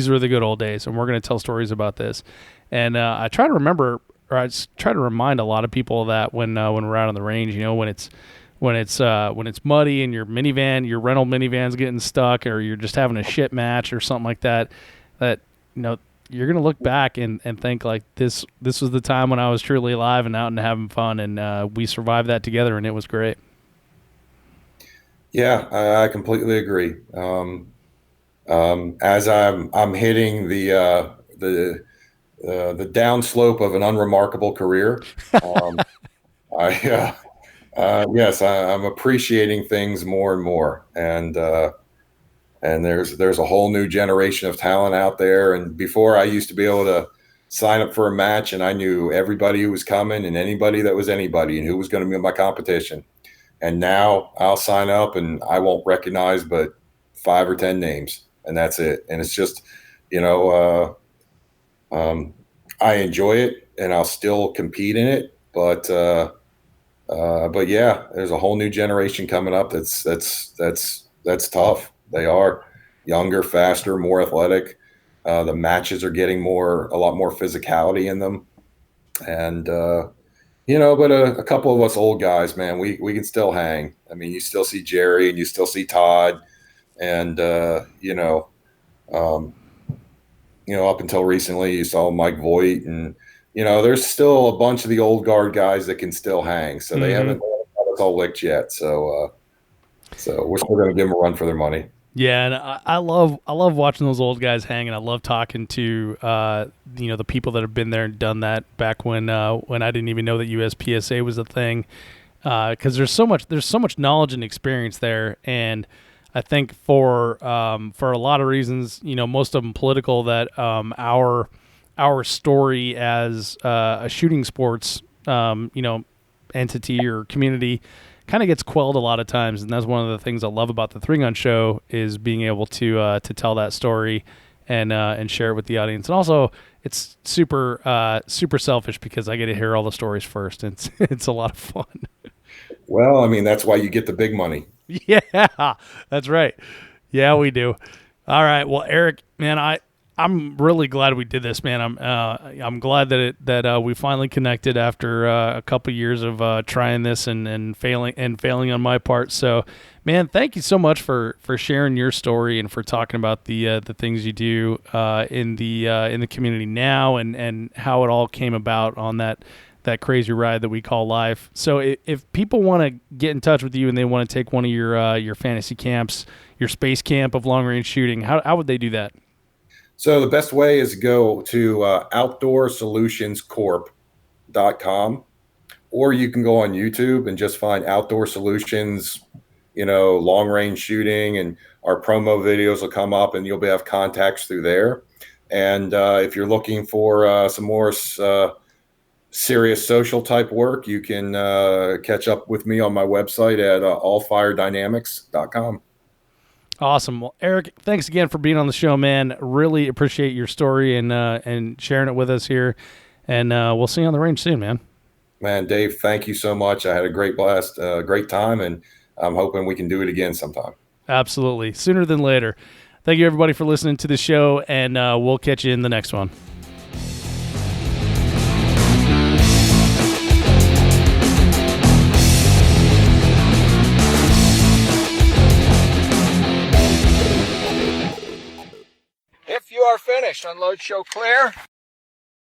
were the good old days, and we're going to tell stories about this. And I try to remember, or I try to remind a lot of people of that when we're out on the range, when it's muddy and your rental minivan's getting stuck, or you're just having a shit match or something like that, you're gonna look back and think like this was the time when I was truly alive and out and having fun, and we survived that together, and it was great. Yeah, I completely agree. As I'm hitting the downslope of an unremarkable career, I yes, I'm appreciating things more and more, and there's a whole new generation of talent out there. And before, I used to be able to sign up for a match, and I knew everybody who was coming and anybody that was anybody and who was going to be my competition. And now I'll sign up and I won't recognize but 5 or 10 names, and that's it. And it's just, you know, I enjoy it and I'll still compete in it, but yeah, there's a whole new generation coming up. That's tough. They are younger, faster, more athletic. The matches are getting a lot more physicality in them, and but a couple of us old guys, man, we can still hang. I mean, you still see Jerry and you still see Todd, and up until recently, you saw Mike Voigt, and there's still a bunch of the old guard guys that can still hang. So they haven't got us all licked yet. So we're still going to give them a run for their money. Yeah, and I love watching those old guys hang, and I love talking to the people that have been there and done that back when I didn't even know that USPSA was a thing, because there's so much knowledge and experience there, and I think for a lot of reasons, most of them political, that our story as a shooting sports entity or community kind of gets quelled a lot of times, and that's one of the things I love about the Three Gun Show, is being able to tell that story and share it with the audience. And also, it's super selfish because I get to hear all the stories first. It's a lot of fun. Well, I mean, that's why you get the big money. Yeah, that's right. Yeah, we do. All right. Well, Erik, man, I'm really glad we did this, man. I'm glad that we finally connected after a couple years of trying this and failing on my part. So, man, thank you so much for sharing your story and for talking about the things you do in the community now, and how it all came about on that crazy ride that we call life. So if people want to get in touch with you and they want to take one of your fantasy camps, your space camp of long range shooting, how would they do that? So the best way is to go to outdoorsolutionscorp.com, or you can go on YouTube and just find Outdoor Solutions, long range shooting, and our promo videos will come up and you'll have contacts through there. And if you're looking for some more serious social type work, you can catch up with me on my website at allfiredynamics.com. Awesome. Well, Erik, thanks again for being on the show, man. Really appreciate your story and sharing it with us here. And we'll see you on the range soon, man. Man, Dave, thank you so much. I had a great blast, great time, and I'm hoping we can do it again sometime. Absolutely. Sooner than later. Thank you, everybody, for listening to the show, and we'll catch you in the next one. If you are finished, unload, show clear.